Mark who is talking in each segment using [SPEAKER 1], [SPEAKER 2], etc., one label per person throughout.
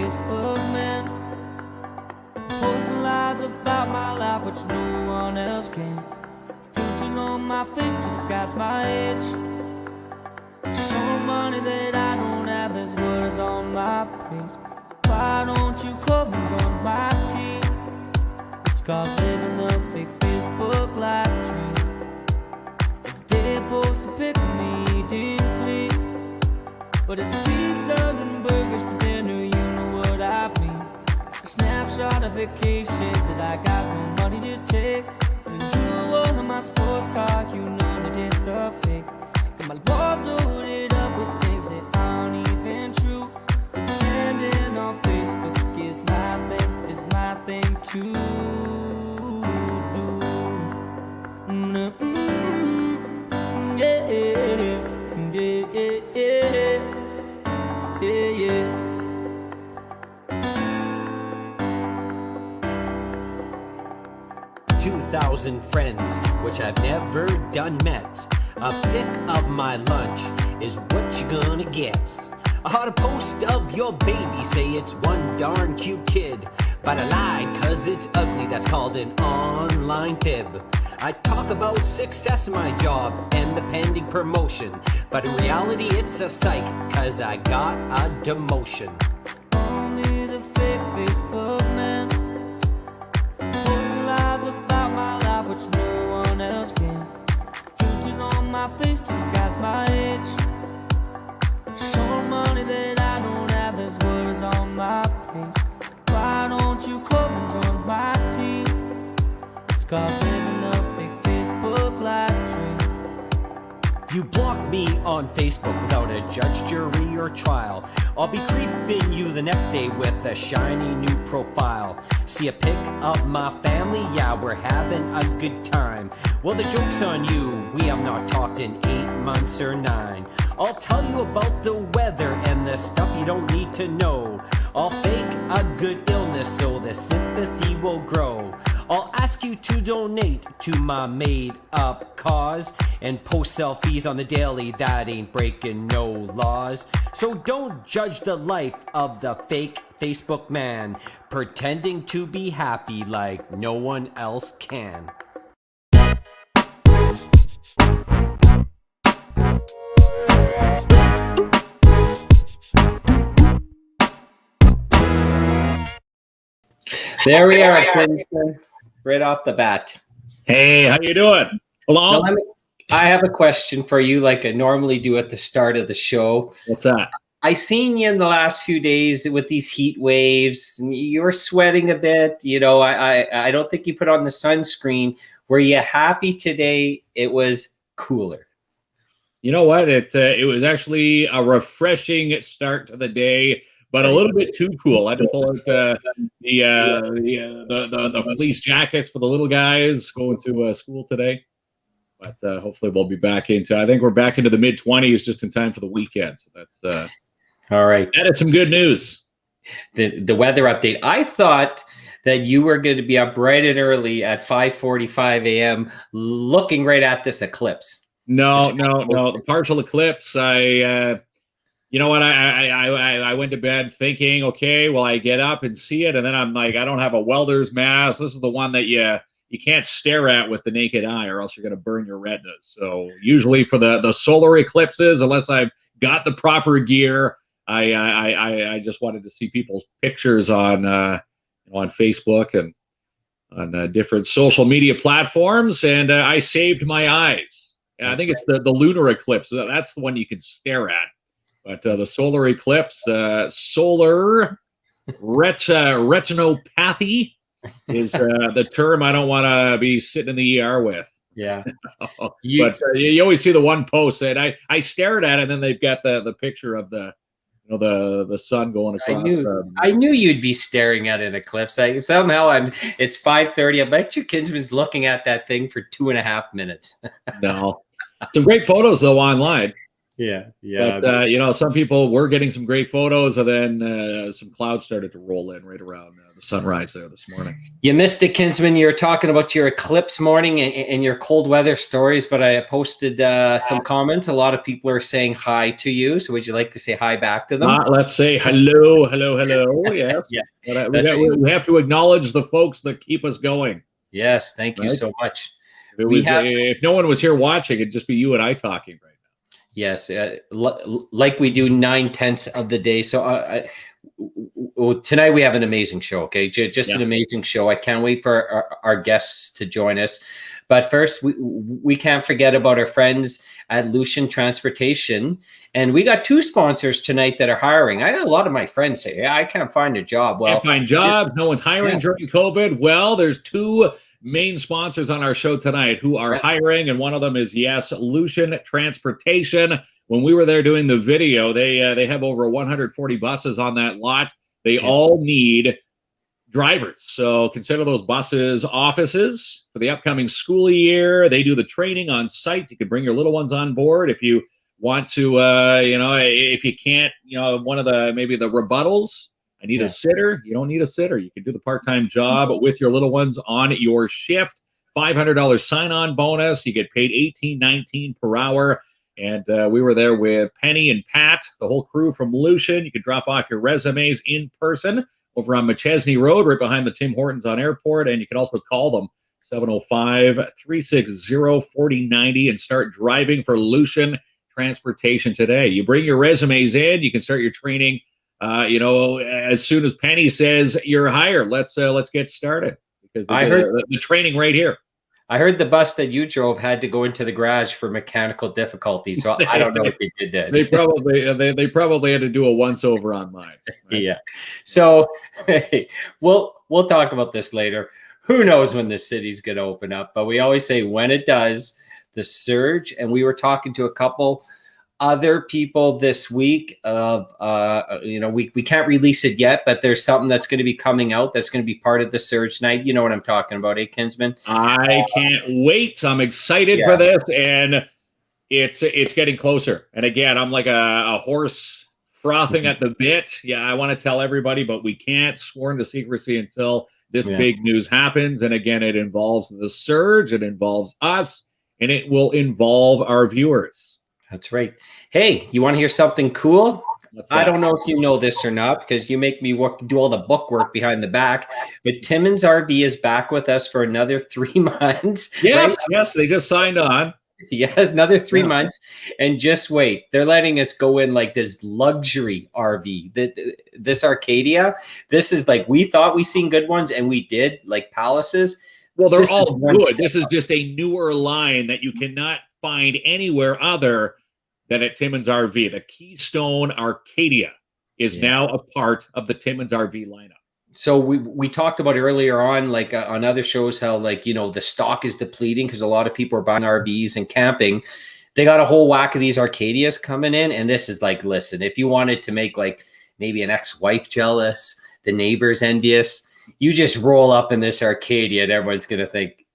[SPEAKER 1] Facebook man, posting lies about my life which no one else can. Filters on my face to disguise my age. Show money that I don't have, there's words on my page. Why don't you come and join my team? It's called living the fake Facebook life dream. If they post a pic of me deeply, but it's pizza and burgers for dinner, you know what I mean. A snapshot of vacations that I got no money to take. Send you one of my sports car, you know that it's a fake. Got my love loaded up with things that aren't even true. Pretending on Facebook is my thing to do. Yeah, yeah, yeah, yeah, yeah.
[SPEAKER 2] 2,000 friends, which I've never done met. A pic of my lunch is what you're gonna get. A hot post of your baby, say it's one darn cute kid. But I lied, cause it's ugly, that's called an online fib. I talk about success in my job and the pending promotion, but in reality it's a psych, cause I got a demotion.
[SPEAKER 1] Only the fake Facebook man, posting lies about my life which no one else can. Filters on my face to disguise my age. Show money that I don't have, there's words on my page. Why don't you come and join my team? It's called living a fake Facebook life dream.
[SPEAKER 2] You block me on Facebook without a judge, jury, or trial. I'll be creeping you the next day with a shiny new profile. See a pic of my family? Yeah, we're having a good time. Well, the joke's on you. We have not talked in 8 months or 9. I'll tell you about the weather and the stuff you don't need to know. I'll fake a good illness so the sympathy will grow. I'll ask you to donate to my made-up cause and post selfies on the daily, that ain't breaking no laws. So don't judge the life of the fake Facebook man, pretending to be happy like no one else can.
[SPEAKER 3] There we are, Kinsman, right off the bat.
[SPEAKER 4] Hey, how you doing? Hello?
[SPEAKER 3] Now, I have a question for you, like I normally do at the start of the show.
[SPEAKER 4] What's that?
[SPEAKER 3] I seen you in the last few days with these heat waves. And you were sweating a bit. You know, I don't think you put on the sunscreen. Were you happy today? It was cooler.
[SPEAKER 4] You know what? It was actually a refreshing start to the day, but a little bit too cool. I had to pull out the fleece jackets for the little guys going to school today. But hopefully we'll be back into. I think we're back into the mid-20s just in time for the weekend. So that's
[SPEAKER 3] all right.
[SPEAKER 4] That is some good news.
[SPEAKER 3] The weather update. I thought that you were going to be up bright and early at 5:45 a.m. looking right at this eclipse.
[SPEAKER 4] No. The partial eclipse. You know what? I went to bed thinking, okay, well, I get up and see it, and then I'm like, I don't have a welder's mask. This is the one that you can't stare at with the naked eye, or else you're going to burn your retinas. So usually for the solar eclipses, unless I've got the proper gear, I just wanted to see people's pictures on Facebook and on different social media platforms, and I saved my eyes. I think it's the lunar eclipse. That's the one you can stare at. But the solar eclipse, solar retinopathy is the term I don't want to be sitting in the ER with.
[SPEAKER 3] Yeah.
[SPEAKER 4] But you always see the one post that I stared at it, and then they've got the picture of the sun going across.
[SPEAKER 3] I knew you'd be staring at an eclipse. It's 5:30. I bet you Kinsman's looking at that thing for 2.5 minutes.
[SPEAKER 4] No. Some great photos though online.
[SPEAKER 3] Yeah.
[SPEAKER 4] But some people were getting some great photos, and then some clouds started to roll in right around the sunrise there this morning.
[SPEAKER 3] You missed it, Kinsman. You were talking about your eclipse morning and your cold weather stories, but I posted some comments. A lot of people are saying hi to you. So would you like to say hi back to them?
[SPEAKER 4] Let's say hello, hello, hello. Yes.
[SPEAKER 3] Yeah.
[SPEAKER 4] But we have to acknowledge the folks that keep us going.
[SPEAKER 3] Yes. Thank you so much.
[SPEAKER 4] If no one was here watching, it'd just be you and I talking right now.
[SPEAKER 3] Yes. Like we do 9/10 of the day. So tonight we have an amazing show. Okay. Just an amazing show. I can't wait for our guests to join us. But first, we can't forget about our friends at Lucian Transportation. And we got 2 sponsors tonight that are hiring. I got a lot of my friends say, I can't find a job. Well,
[SPEAKER 4] can't find jobs. No one's hiring during COVID. Well, there's 2 main sponsors on our show tonight who are hiring. And one of them is, Lucian Transportation. When we were there doing the video, they have over 140 buses on that lot. They all need drivers. So consider those buses offices for the upcoming school year. They do the training on site. You can bring your little ones on board if you want to, if you can't, one of the rebuttals, I need a sitter. You don't need a sitter. You can do the part-time job with your little ones on your shift. $500 sign-on bonus. You get paid $18.19 per hour. And we were there with Penny and Pat, the whole crew from Lucian. You can drop off your resumes in person over on McChesney Road, right behind the Tim Hortons on Airport. And you can also call them 705-360-4090 and start driving for Lucian Transportation today. You bring your resumes in, you can start your training, as soon as Penny says you're hired. Let's get started, because I heard the training right here.
[SPEAKER 3] I heard the bus that you drove had to go into the garage for mechanical difficulties. So I don't know if they did that.
[SPEAKER 4] They probably had to do a once over on mine. Right?
[SPEAKER 3] Yeah. So we'll talk about this later. Who knows when the city's going to open up? But we always say when it does, the surge. And we were talking to a couple other people this week of, we can't release it yet, but there's something that's going to be coming out that's going to be part of the surge night. You know what I'm talking about, Kinsman?
[SPEAKER 4] I can't wait. I'm excited for this, and it's getting closer. And again, I'm like a horse frothing at the bit. Yeah, I want to tell everybody, but we can't. Sworn to secrecy until this big news happens. And again, it involves the surge, it involves us, and it will involve our viewers.
[SPEAKER 3] That's right. Hey, you want to hear something cool? I don't know if you know this or not, because you make me do all the book work behind the back. But Timmins RV is back with us for another 3 months.
[SPEAKER 4] Yes, yes, they just signed on.
[SPEAKER 3] Yeah, another 3 months. And just wait, they're letting us go in like this luxury RV. This Arcadia, this is like, we thought we seen good ones, and we did, like Palaces.
[SPEAKER 4] Well, they're all good. This is just a newer line that you cannot find anywhere other than at Timmins RV. The Keystone Arcadia is now a part of the Timmins RV lineup.
[SPEAKER 3] So we talked about earlier on, like on other shows, how the stock is depleting because a lot of people are buying RVs and camping. They got a whole whack of these Arcadias coming in, and this is like, listen, if you wanted to make like maybe an ex-wife jealous, the neighbors envious, you just roll up in this Arcadia and everyone's gonna think,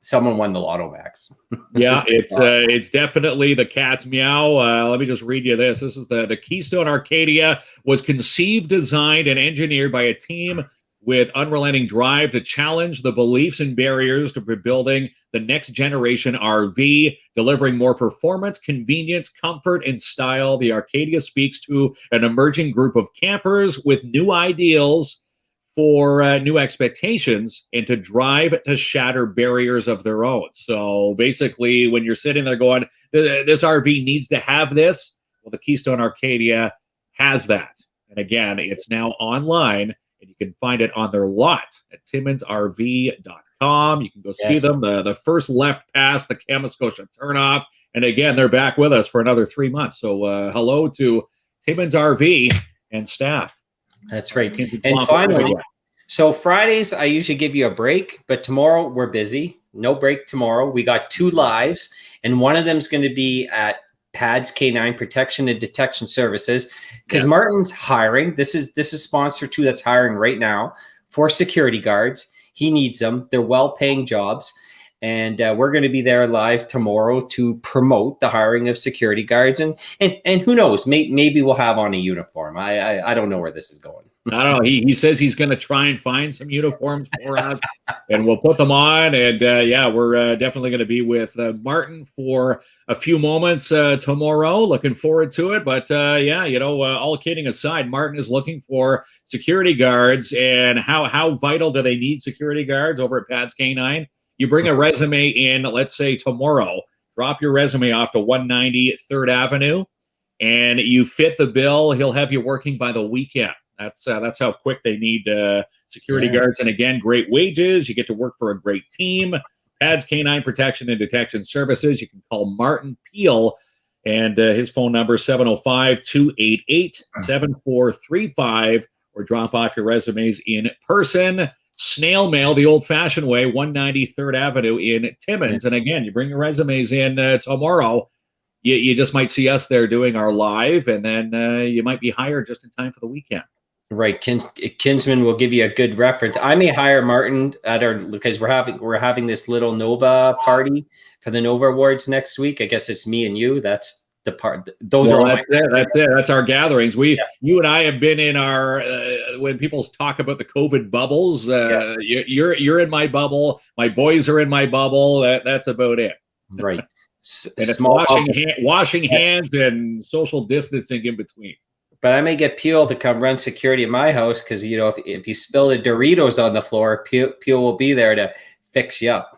[SPEAKER 3] someone won the Lotto Max.
[SPEAKER 4] Yeah, it's definitely the cat's meow. Let me just read you this. This is the Keystone Arcadia was conceived, designed, and engineered by a team with unrelenting drive to challenge the beliefs and barriers to building the next generation RV, delivering more performance, convenience, comfort, and style. The Arcadia speaks to an emerging group of campers with new ideals for new expectations and to drive to shatter barriers of their own. So basically, when you're sitting there going, this RV needs to have this, well, the Keystone Arcadia has that. And again, it's now online, and you can find it on their lot at timminsrv.com. You can go see them. The first left past the Kamoskoska turnoff. And again, they're back with us for another 3 months. So hello to Timmins RV and staff.
[SPEAKER 3] That's right. And finally, so Fridays, I usually give you a break, but tomorrow we're busy. No break tomorrow. We got 2 lives, and one of them is going to be at PADS K9 Protection and Detection Services, because Martin's hiring. This is sponsor 2 that's hiring right now for security guards. He needs them. They're well-paying jobs. And we're going to be there live tomorrow to promote the hiring of security guards. And who knows, maybe we'll have on a uniform. I don't know where this is going.
[SPEAKER 4] I don't know. He says he's going to try and find some uniforms for us, and we'll put them on. And yeah, we're definitely going to be with Martin for a few moments tomorrow. Looking forward to it. But yeah, all kidding aside, Martin is looking for security guards. And how vital do they need security guards over at Pat's K9? You bring a resume in, let's say tomorrow, drop your resume off to 190 3rd Avenue, and you fit the bill. He'll have you working by the weekend. That's how quick they need security guards. And again, great wages. You get to work for a great team. Pads K9 Protection and Detection Services. You can call Martin Peel, and his phone number 705-288-7435, or drop off your resumes in person. Snail mail the old-fashioned way, 190 3rd Avenue in Timmins. And again, you bring your resumes in tomorrow. You just might see us there doing our live, and then you might be hired just in time for the weekend.
[SPEAKER 3] Right, Kinsman will give you a good reference. I may hire Martin because we're having this little Nova party for the Nova Awards next week. I guess it's me and you. That's the part. Those are
[SPEAKER 4] that's it. That's our gatherings. You and I have been in our when people talk about the COVID bubbles. You're in my bubble. My boys are in my bubble. That's about it.
[SPEAKER 3] Right.
[SPEAKER 4] And it's washing hands and social distancing in between.
[SPEAKER 3] But I may get Peel to come run security at my house because, if you spill the Doritos on the floor, Peel will be there to fix you up.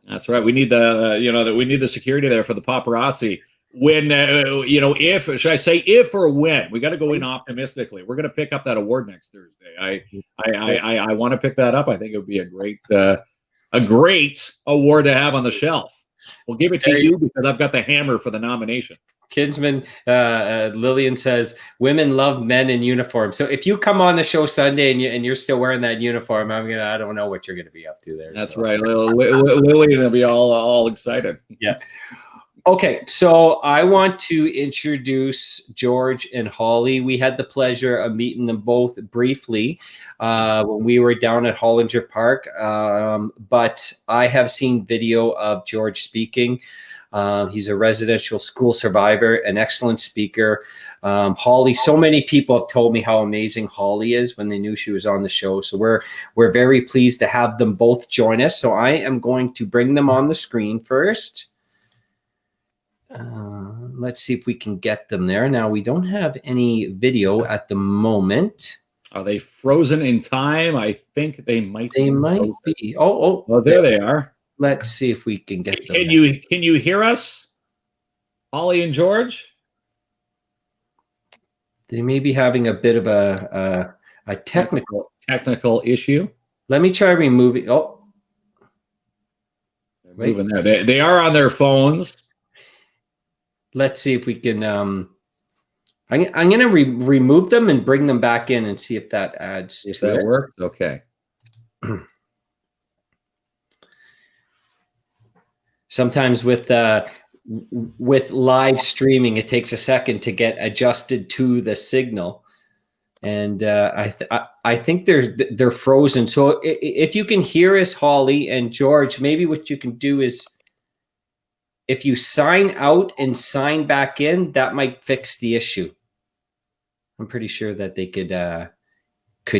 [SPEAKER 4] That's right. We need the security there for the paparazzi. When, if or when, we got to go in optimistically. We're going to pick up that award next Thursday. I want to pick that up. I think it would be a great award to have on the shelf. We'll give it to you because I've got the hammer for the nomination.
[SPEAKER 3] Kinsman, Lillian says, women love men in uniform. So if you come on the show Sunday and you're still wearing that uniform, I don't know what you're going to be up to there.
[SPEAKER 4] That's right. Lillian will be all excited.
[SPEAKER 3] Yeah. Okay, so I want to introduce George and Holly. We had the pleasure of meeting them both briefly when we were down at Hollinger Park, but I have seen video of George speaking. He's a residential school survivor, an excellent speaker. Holly, so many people have told me how amazing Holly is when they knew she was on the show. So we're very pleased to have them both join us. So I am going to bring them on the screen first. Let's see if we can get them there. Now, we don't have any video at the moment.
[SPEAKER 4] Are they frozen in time? I think they might
[SPEAKER 3] be. Oh,
[SPEAKER 4] there they are.
[SPEAKER 3] Let's see if we can get them.
[SPEAKER 4] Can you hear us, Holly and George?
[SPEAKER 3] They may be having a bit of a technical
[SPEAKER 4] issue. Let
[SPEAKER 3] me try removing. Oh,
[SPEAKER 4] they're moving there. They are on their phones.
[SPEAKER 3] Let's see if we can. I'm going to remove them and bring them back in and see if that adds.
[SPEAKER 4] If that works, okay.
[SPEAKER 3] Sometimes with live streaming, it takes a second to get adjusted to the signal, and I think they're frozen. So if you can hear us, Holly and George, maybe what you can do is, if you sign out and sign back in, that might fix the issue. I'm pretty sure that they could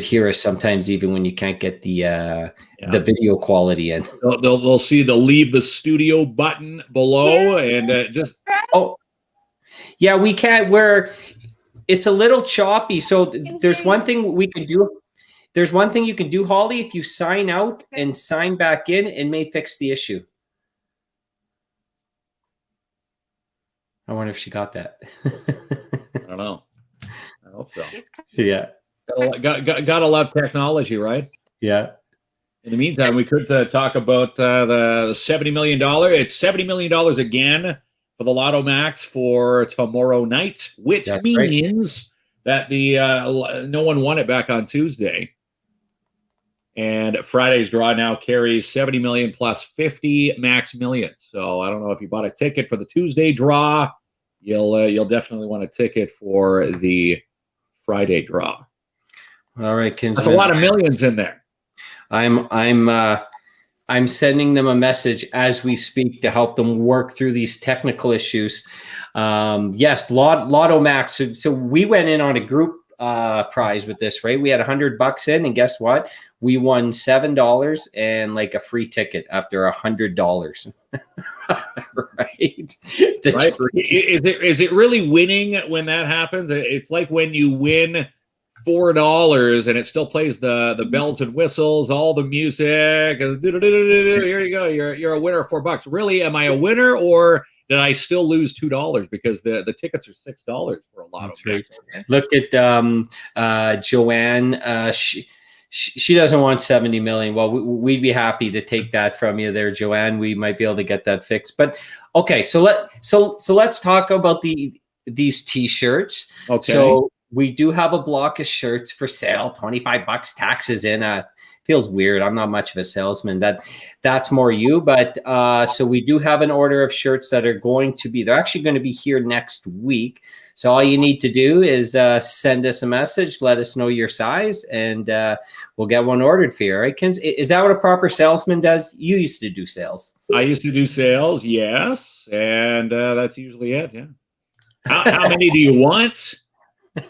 [SPEAKER 3] hear us sometimes, even when you can't get the video quality in.
[SPEAKER 4] They'll see the leave the studio button below, and just
[SPEAKER 3] we can't. It's a little choppy. So there's one thing we can do. There's one thing you can do, Holly. If you sign out and sign back in, it may fix the issue. I wonder if she got that.
[SPEAKER 4] I don't know. I hope so.
[SPEAKER 3] Yeah.
[SPEAKER 4] Gotta love technology, right?
[SPEAKER 3] Yeah.
[SPEAKER 4] In the meantime, we could talk about the $70 million. It's $70 million again for the Lotto Max for tomorrow night, which means that no one won it back on Tuesday. And Friday's draw now carries 70 million plus 50 max millions. So I don't know if you bought a ticket for the Tuesday draw, you'll definitely want a ticket for the Friday draw.
[SPEAKER 3] All right, Kinsman.
[SPEAKER 4] That's a lot of millions in there.
[SPEAKER 3] I'm sending them a message as we speak to help them work through these technical issues. Yes, Lotto Max. So we went in on a group prize with this, right? We had $100 in, and guess what? We won $7 and like a free ticket after $100. Right?
[SPEAKER 4] Right? Is it really winning when that happens? It's like when you win $4 and it still plays the bells and whistles, all the music. Here you go. You're a winner of $4. Really? Am I a winner, or did I still lose $2 because the tickets are $6 for a lot of them?
[SPEAKER 3] Look at Joanne. She doesn't want 70 million. Well, we'd be happy to take that from you there, Joanne. We might be able to get that fixed. But okay, so let's talk about these t-shirts. Okay. So we do have a block of shirts for sale, $25, taxes in. Feels weird. I'm not much of a salesman. That's more you. But so we do have an order of shirts that are they're actually going to be here next week. So all you need to do is send us a message, let us know your size, and we'll get one ordered for you. All right, KINZ? Is that what a proper salesman does? You used to do sales.
[SPEAKER 4] I used to do sales, yes, and that's usually it. Yeah. How many do you want? Which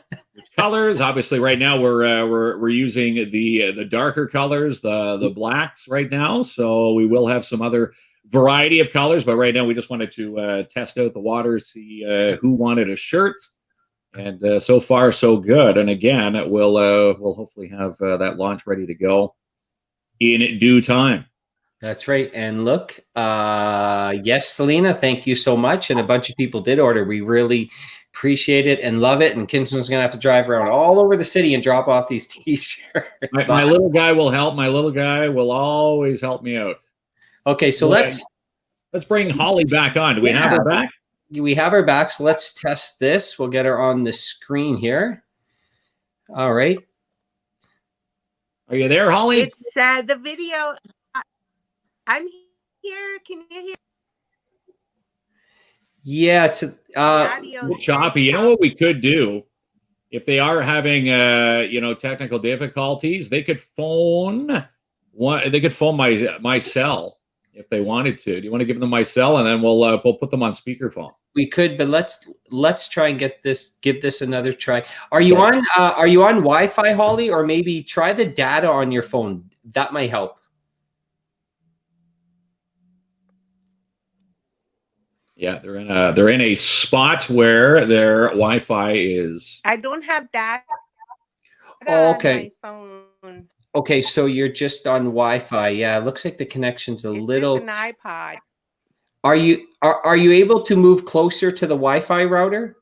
[SPEAKER 4] colors? Obviously, right now we're using the darker colors, the blacks right now. So we will have some other variety of colors, but right now we just wanted to test out the waters, see who wanted a shirt, and so far so good. And again, we'll hopefully have that launch ready to go in due time.
[SPEAKER 3] That's right. And look, yes, Selena, thank you so much. And a bunch of people did order. We really appreciate it and love it. And Kinsman's going to have to drive around all over the city and drop off these t-shirts.
[SPEAKER 4] My little guy will help. My little guy will always help me out.
[SPEAKER 3] Okay, so let's
[SPEAKER 4] bring Holly back on. Do we have her back?
[SPEAKER 3] We have her back, so let's test this. We'll get her on the screen here. All right.
[SPEAKER 4] Are you there, Holly?
[SPEAKER 5] It's the video. I'm here. Can you hear?
[SPEAKER 3] Yeah, it's
[SPEAKER 4] choppy. You know what we could do? If they are having technical difficulties, they could phone my cell. If they wanted to. Do you want to give them my cell, and then we'll put them on speakerphone?
[SPEAKER 3] We could, but let's try and give this another try. Are you on Wi-Fi, Holly, or maybe try the data on your phone? That might help.
[SPEAKER 4] Yeah, they're in a spot where their Wi-Fi is.
[SPEAKER 5] I don't have that.
[SPEAKER 3] Oh, okay.
[SPEAKER 5] On my phone.
[SPEAKER 3] Okay, so you're just on Wi-Fi. Yeah, it looks like the connection's a little.
[SPEAKER 5] It's an iPod.
[SPEAKER 3] Are you able to move closer to the Wi-Fi router?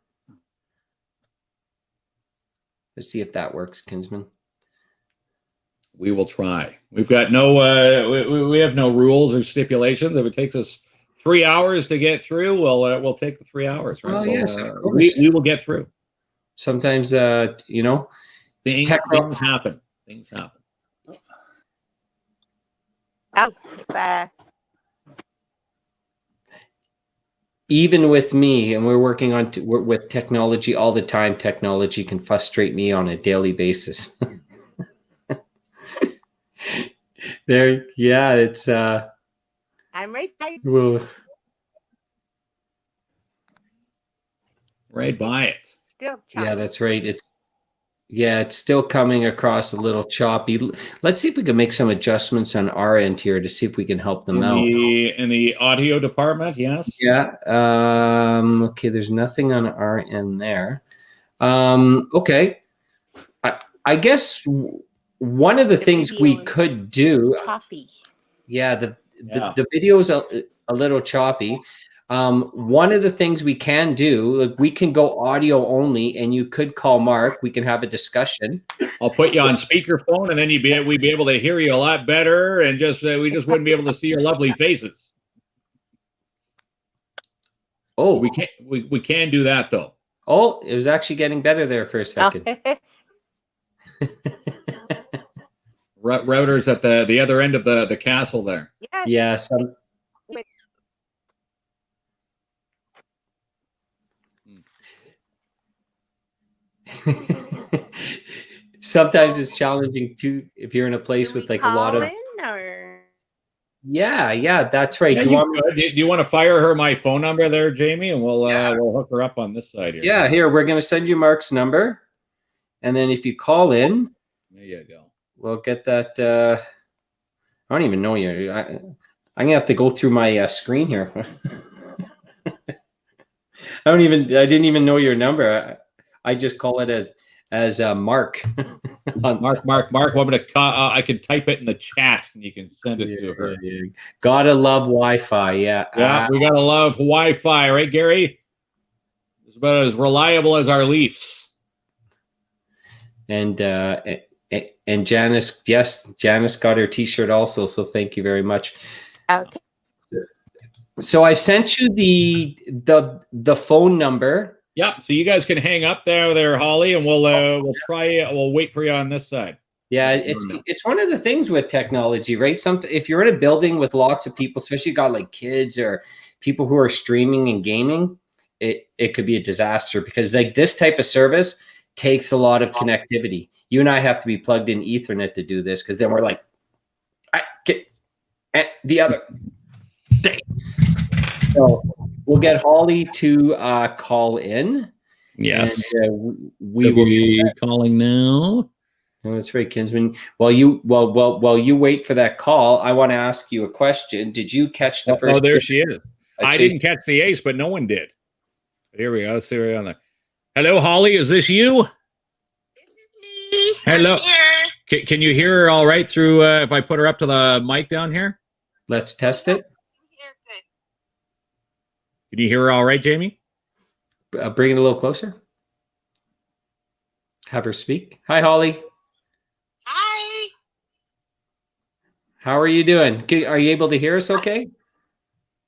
[SPEAKER 3] Let's see if that works, Kinsman.
[SPEAKER 4] We will try. We've got no we have no rules or stipulations. If it takes us 3 hours to get through, we'll take the 3 hours. Right?
[SPEAKER 3] Oh yes, of course.
[SPEAKER 4] We will get through.
[SPEAKER 3] Sometimes
[SPEAKER 4] things happen. Things happen.
[SPEAKER 5] Oh,
[SPEAKER 3] even with me, and we're working on with technology all the time. Technology can frustrate me on a daily basis. It's.
[SPEAKER 5] I'm right by.
[SPEAKER 3] Well,
[SPEAKER 4] right by it.
[SPEAKER 5] Still
[SPEAKER 3] yeah, that's right. It's still coming across a little choppy. Let's see if we can make some adjustments on our end here to see if we can help them out.
[SPEAKER 4] In the audio department, yes.
[SPEAKER 3] Yeah. Okay, there's nothing on our end there. Okay. I guess one of the things we could do.
[SPEAKER 5] Choppy.
[SPEAKER 3] Yeah, the video is a little choppy. One of the things we can do, we can go audio only, and you could call Mark. We can have a discussion.
[SPEAKER 4] I'll put you on speakerphone, and then we'd be able to hear you a lot better, and we just wouldn't be able to see your lovely faces.
[SPEAKER 3] Oh,
[SPEAKER 4] we can do that though.
[SPEAKER 3] Oh, it was actually getting better there for a second.
[SPEAKER 4] Routers at the other end of the castle there.
[SPEAKER 3] Yes. Sometimes it's challenging too if you're in a place with like a lot of. Yeah, that's right.
[SPEAKER 4] Yeah, do you want to fire her my phone number there, Jamie, and we'll hook her up on this side here.
[SPEAKER 3] Yeah, here we're going to send you Mark's number, And then if you call in,
[SPEAKER 4] There you go.
[SPEAKER 3] we'll get that. I don't even know you. I'm gonna have to go through my screen here. I didn't even know your number. I just call it as Mark.
[SPEAKER 4] Mark. I can type it in the chat and you can send it to her.
[SPEAKER 3] Yeah. Gotta love Wi-Fi. Yeah.
[SPEAKER 4] Yeah, we gotta love Wi-Fi, right, Gary? It's about as reliable as our Leafs.
[SPEAKER 3] And Janice, yes, Janice got her T-shirt also. So thank you very much.
[SPEAKER 5] Okay.
[SPEAKER 3] So I sent you the phone number.
[SPEAKER 4] Yep. So you guys can hang up there, Holly, and we'll try it. We'll wait for you on this side.
[SPEAKER 3] Yeah, it's one of the things with technology, right? If you're in a building with lots of people, especially got like kids or people who are streaming and gaming, it could be a disaster because like this type of service takes a lot of connectivity. You and I have to be plugged in Ethernet to do this because then we're like, the other day. So we'll get Holly to call in.
[SPEAKER 4] Yes.
[SPEAKER 3] And, we will
[SPEAKER 4] be calling now.
[SPEAKER 3] Oh, that's right, Kinsman. While you wait for that call, I want to ask you a question. Did you catch the first?
[SPEAKER 4] Oh, there she is. I didn't catch the ace, but no one did. Here we go. Let's see her on there. Hello, Holly. Is this you?
[SPEAKER 5] This is me.
[SPEAKER 4] Hello.
[SPEAKER 5] I'm here.
[SPEAKER 4] Can you hear her all right through if I put her up to the mic down here?
[SPEAKER 3] Let's test it.
[SPEAKER 5] Here, good.
[SPEAKER 4] Can you hear her all right, Jamie?
[SPEAKER 3] Bring it a little closer. Have her speak. Hi, Holly.
[SPEAKER 5] Hi.
[SPEAKER 3] How are you doing? Are you able to hear us okay?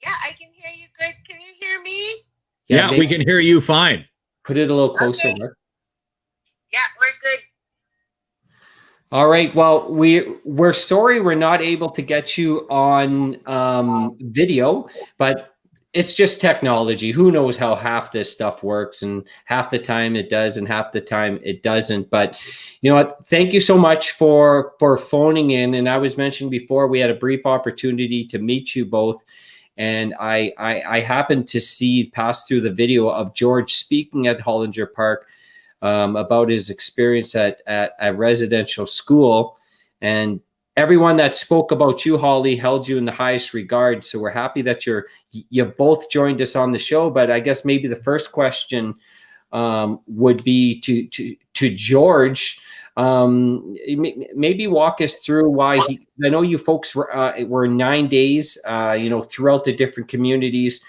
[SPEAKER 5] Yeah, I can hear you good. Can you hear me?
[SPEAKER 4] Yeah, we can hear you fine.
[SPEAKER 3] Put it a little closer.
[SPEAKER 5] Okay.
[SPEAKER 3] Mark.
[SPEAKER 5] Yeah, we're good.
[SPEAKER 3] All right. Well, we're sorry we're not able to get you on video, but it's just technology. Who knows how half this stuff works, and half the time it does and half the time it doesn't. But you know what? Thank you so much for phoning in. And I was mentioning before, we had a brief opportunity to meet you both. And I happened to pass through the video of George speaking at Hollinger Park about his experience at a residential school. And everyone that spoke about you, Holly, held you in the highest regard. So we're happy that you both joined us on the show. But I guess maybe the first question would be to George. Maybe walk us through why I know you folks were 9 days, throughout the different communities,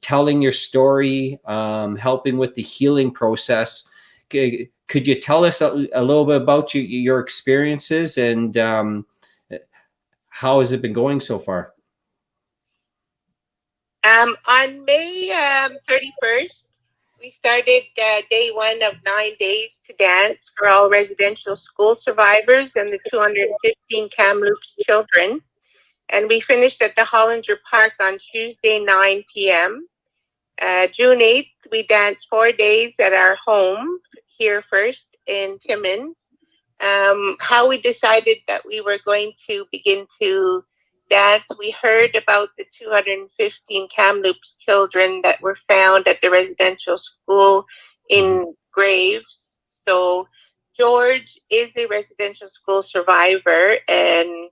[SPEAKER 3] telling your story, helping with the healing process. Could you tell us a little bit about your experiences and how has it been going so far?
[SPEAKER 5] On May 31st, we started day 1 of 9 days to dance for all residential school survivors and the 215 Kamloops children. And we finished at the Hollinger Park on Tuesday, 9 p.m. June 8th, we danced 4 days at our home here first in Timmins. How we decided that we were going to begin to dance, we heard about the 215 Kamloops children that were found at the residential school in Graves. So George is a residential school survivor, and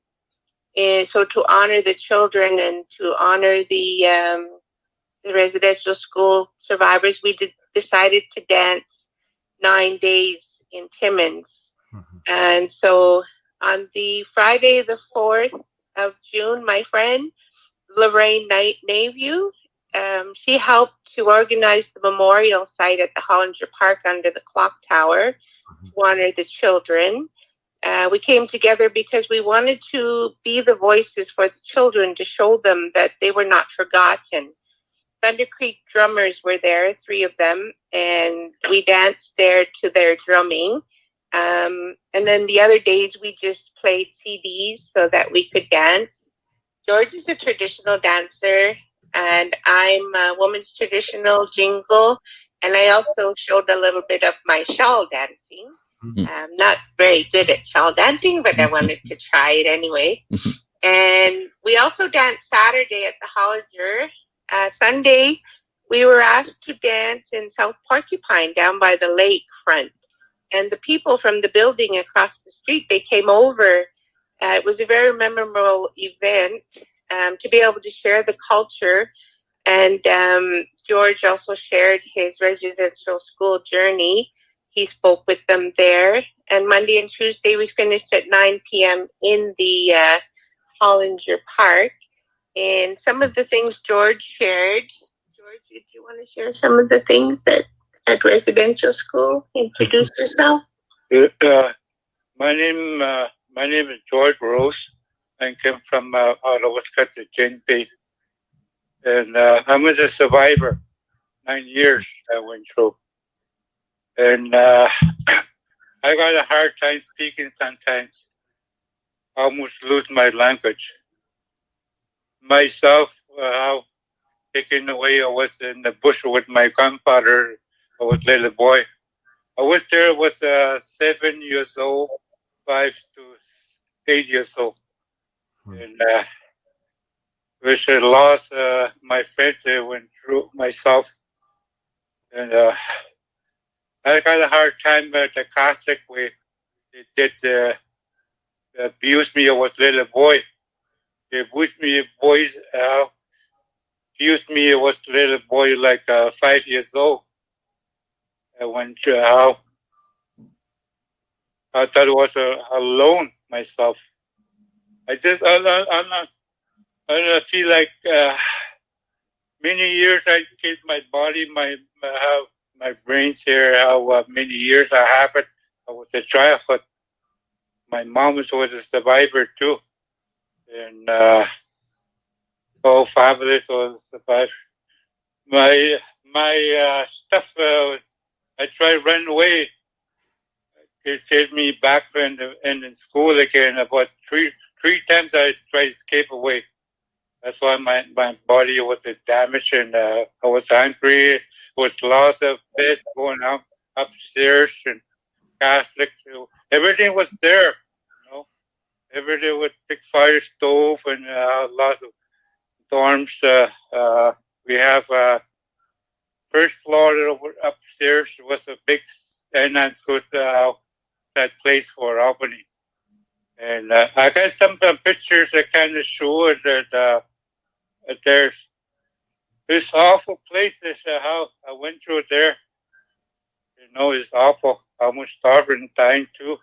[SPEAKER 5] so to honor the children and to honor the residential school survivors, we decided to dance 9 days in Timmins. Mm-hmm. And so on the Friday, the 4th of June, my friend Lorraine Naview, she helped to organize the memorial site at the Hollinger Park under the clock tower to honor the children. We came together because we wanted to be the voices for the children, to show them that they were not forgotten. Thunder Creek drummers were there, 3 of them, and we danced there to their drumming. And then the other days we just played CDs so that we could dance. George is a traditional dancer, and I'm a woman's traditional jingle. And I also showed a little bit of my shawl dancing. Mm-hmm. I'm not very good at shawl dancing, but I wanted to try it anyway. And we also danced Saturday at the Hollinger. Sunday, we were asked to dance in South Porcupine down by the lake front. and the people from the building across the street, they came over. It was a very memorable event to be able to share the culture. And George also shared his residential school journey. He spoke with them there. And Monday and Tuesday, we finished at 9 p.m. in the Hollinger Park. And some of the things George shared. George, did you want to share some of the things at residential school? Introduce yourself.
[SPEAKER 6] My name is George Rose. I came from out of Wisconsin, James Bay. And I was a survivor. 9 years I went through. And I got a hard time speaking sometimes. I almost lose my language. Myself, how taken away, I was in the bush with my grandfather. I was a little boy. I was there with 7 years old, 5 to 8 years old. And which I lost my friends that went through myself. And I got a hard time the Catholic way. They did abuse me. I was a little boy. They abused me, boys. Abused me. I was a little boy, like 5 years old. I went to how I thought I was alone myself. I feel like many years I keep my body, my brains here. How many years I have it. I was a childhood. My mom was a survivor too, and whole family was survivor. My stuff. I tried to run away. It saved me back in school again. About three times I tried to escape away. That's why my body was damaged, and I was hungry. Was lots of beds going up upstairs, and Catholics. Everything was there. You know, everything was big fire stove and lots of dorms. We have first floor upstairs was a big finance school that place for Albany. And I got some pictures that kind of show that there's this awful place. This how I went through there. You know, it's awful. I almost starving, dying too.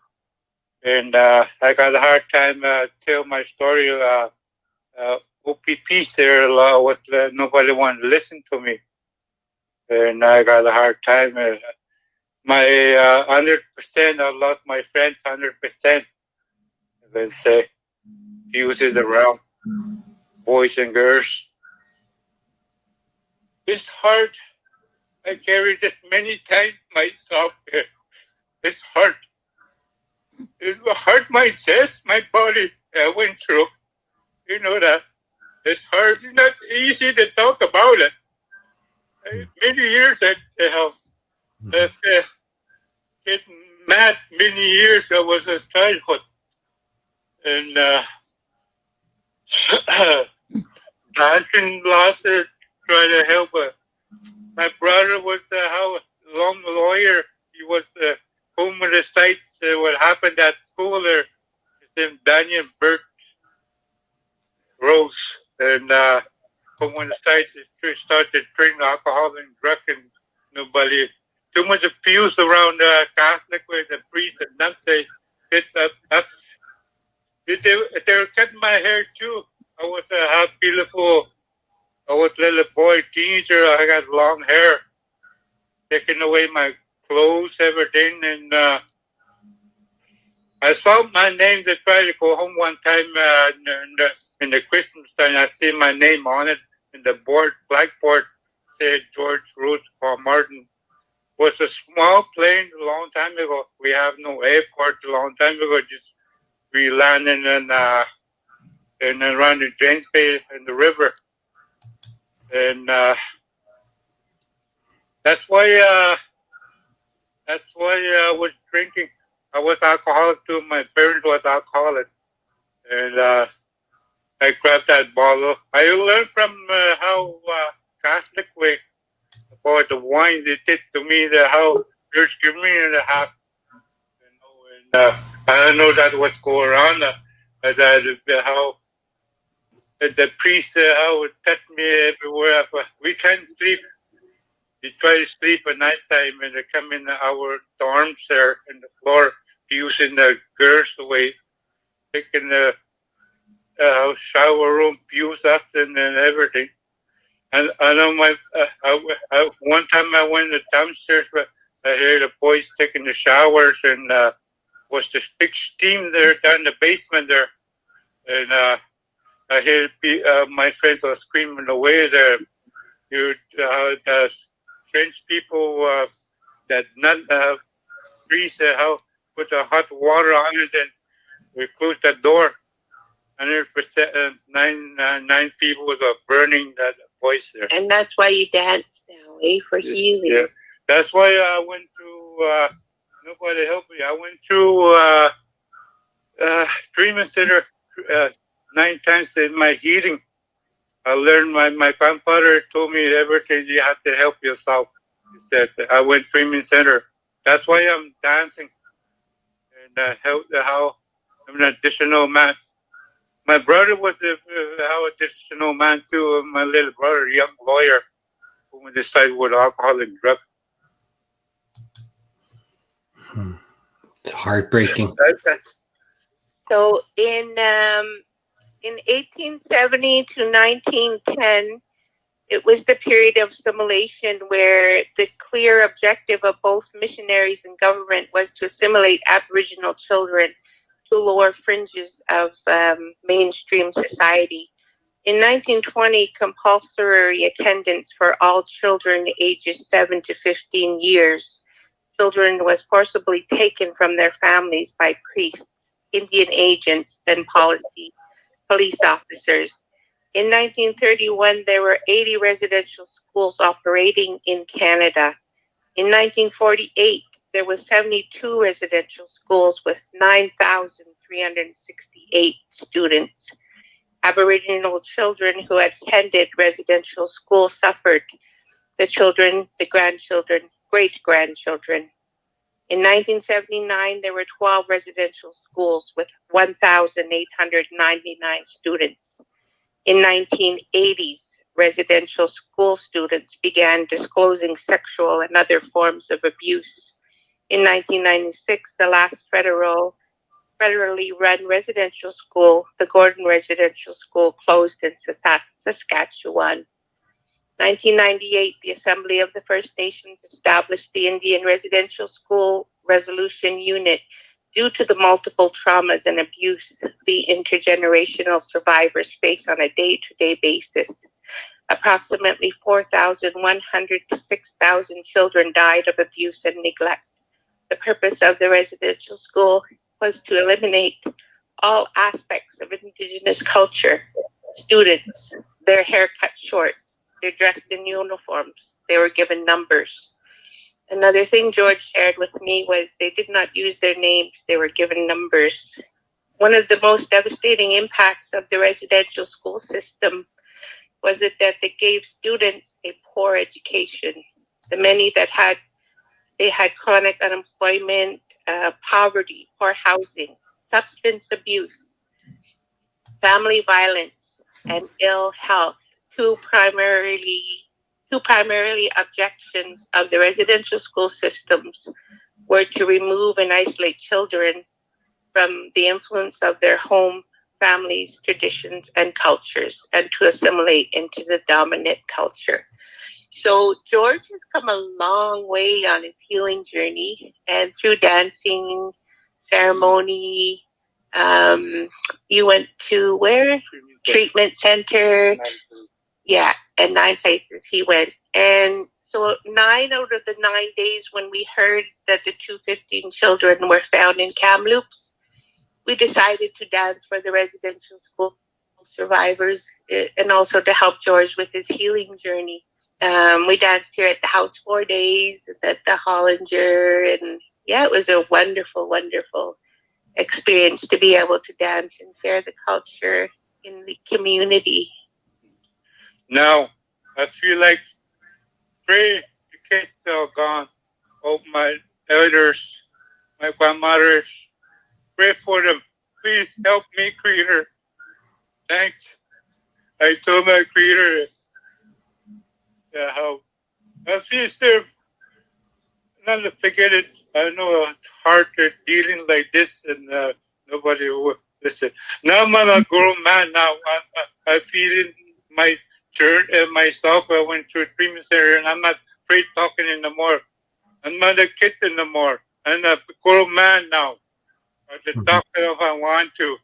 [SPEAKER 6] And I got a hard time tell my story. OPP there, nobody wanted to listen to me. And I got a hard time. My 100%, I lost my friends 100%. Let's say, uses around boys and girls. It's hard. I carried this many times myself. It's hard. It hurt my chest, my body. I went through. You know that. It's hard. It's not easy to talk about it. Many years I get mad. Many years I was a childhood. And dancing lots of trying to help her. My brother was how long lawyer. He was home with the sites what happened at school there. His name Daniel Burt Rose, and home with the sites started drinking alcohol and drug, and nobody too much abuse around Catholic with the priest and nuns. They hit us. They were cutting my hair too. I was how beautiful. I was a little boy, teenager. I got long hair, taking away my clothes, everything, and I saw my name to try to go home one time in the Christmas time. I see my name on it, and the blackboard said George Rose Paulmartin. Was a small plane a long time ago. We have no airport a long time ago. Just we landed and around the James Bay and the river, and that's why I was drinking. I was alcoholic too. My parents were alcoholic, and I grabbed that bottle. I learned from how Catholic way about the wine they did to me. How there's give me and a half. I don't know that what's going on. How the priest how it touched me everywhere. We can't sleep. We try to sleep at nighttime, and they come in our dorms there in the floor, using the girls away, taking the shower room, abuse us and everything. And I know one time I went downstairs, but I heard the boys taking the showers, and was this big steam there down in the basement there, and I heard my friends were screaming away there. The French people that not freeze how put the hot water on it, and we closed the door. 100%, nine people were burning that voice there.
[SPEAKER 5] And that's why you dance now, for healing.
[SPEAKER 6] Yeah, that's why I went through. Nobody helped me. I went through treatment center 9 times in my healing. I learned my grandfather told me everything. You have to help yourself. He said I went treatment center. That's why I'm dancing and help how I'm an additional man. My brother was how additional man too. My little brother, young lawyer, who decided with alcohol and drugs.
[SPEAKER 3] It's heartbreaking.
[SPEAKER 5] So in 1870 to 1910, it was the period of assimilation where the clear objective of both missionaries and government was to assimilate Aboriginal children to lower fringes of mainstream society. In 1920, compulsory attendance for all children ages 7 to 15 years. Children was forcibly taken from their families by priests, Indian agents, and police officers. In 1931, there were 80 residential schools operating in Canada. In 1948, there were 72 residential schools with 9,368 students. Aboriginal children who attended residential school suffered. The children, the grandchildren, great-grandchildren. In 1979, there were 12 residential schools with 1,899 students. In 1980s, residential school students began disclosing sexual and other forms of abuse. In 1996, the last federally run residential school, the Gordon Residential School, closed in Saskatchewan. 1998, the Assembly of the First Nations established the Indian Residential School Resolution Unit due to the multiple traumas and abuse the intergenerational survivors face on a day-to-day basis. Approximately 4,100 to 6,000 children died of abuse and neglect. The purpose of the residential school was to eliminate all aspects of Indigenous culture. Students, their hair cut short, they're dressed in uniforms, they were given numbers. Another thing George shared with me was they did not use their names, they were given numbers. One of the most devastating impacts of the residential school system was that it gave students a poor education. The many that had chronic unemployment, poverty, poor housing, substance abuse, family violence, and ill health. Two primarily objections of the residential school systems were to remove and isolate children from the influence of their home, families, traditions, and cultures, and to assimilate into the dominant culture. So George has come a long way on his healing journey, and through dancing, ceremony, you went to where? Treatment center. Yeah, and 9 places he went. And so 9 out of the 9 days when we heard that the 215 children were found in Kamloops, we decided to dance for the residential school survivors and also to help George with his healing journey. We danced here at the house 4 days, at the Hollinger, and yeah, it was a wonderful, wonderful experience to be able to dance and share the culture in the community.
[SPEAKER 6] Now, I feel like 3 kids are gone. Oh, my elders, my grandmothers, Pray for them. Please help me, Creator. Thanks. I told my Creator how I feel there. Not to forget it. I know it's hard to dealing like this, and nobody will listen. Now I'm a grown man. Now I feel in my church and myself. I went through a treatment center, and I'm not afraid talking anymore. I'm not a kid anymore. I'm a grown man now. I can talk if I want to.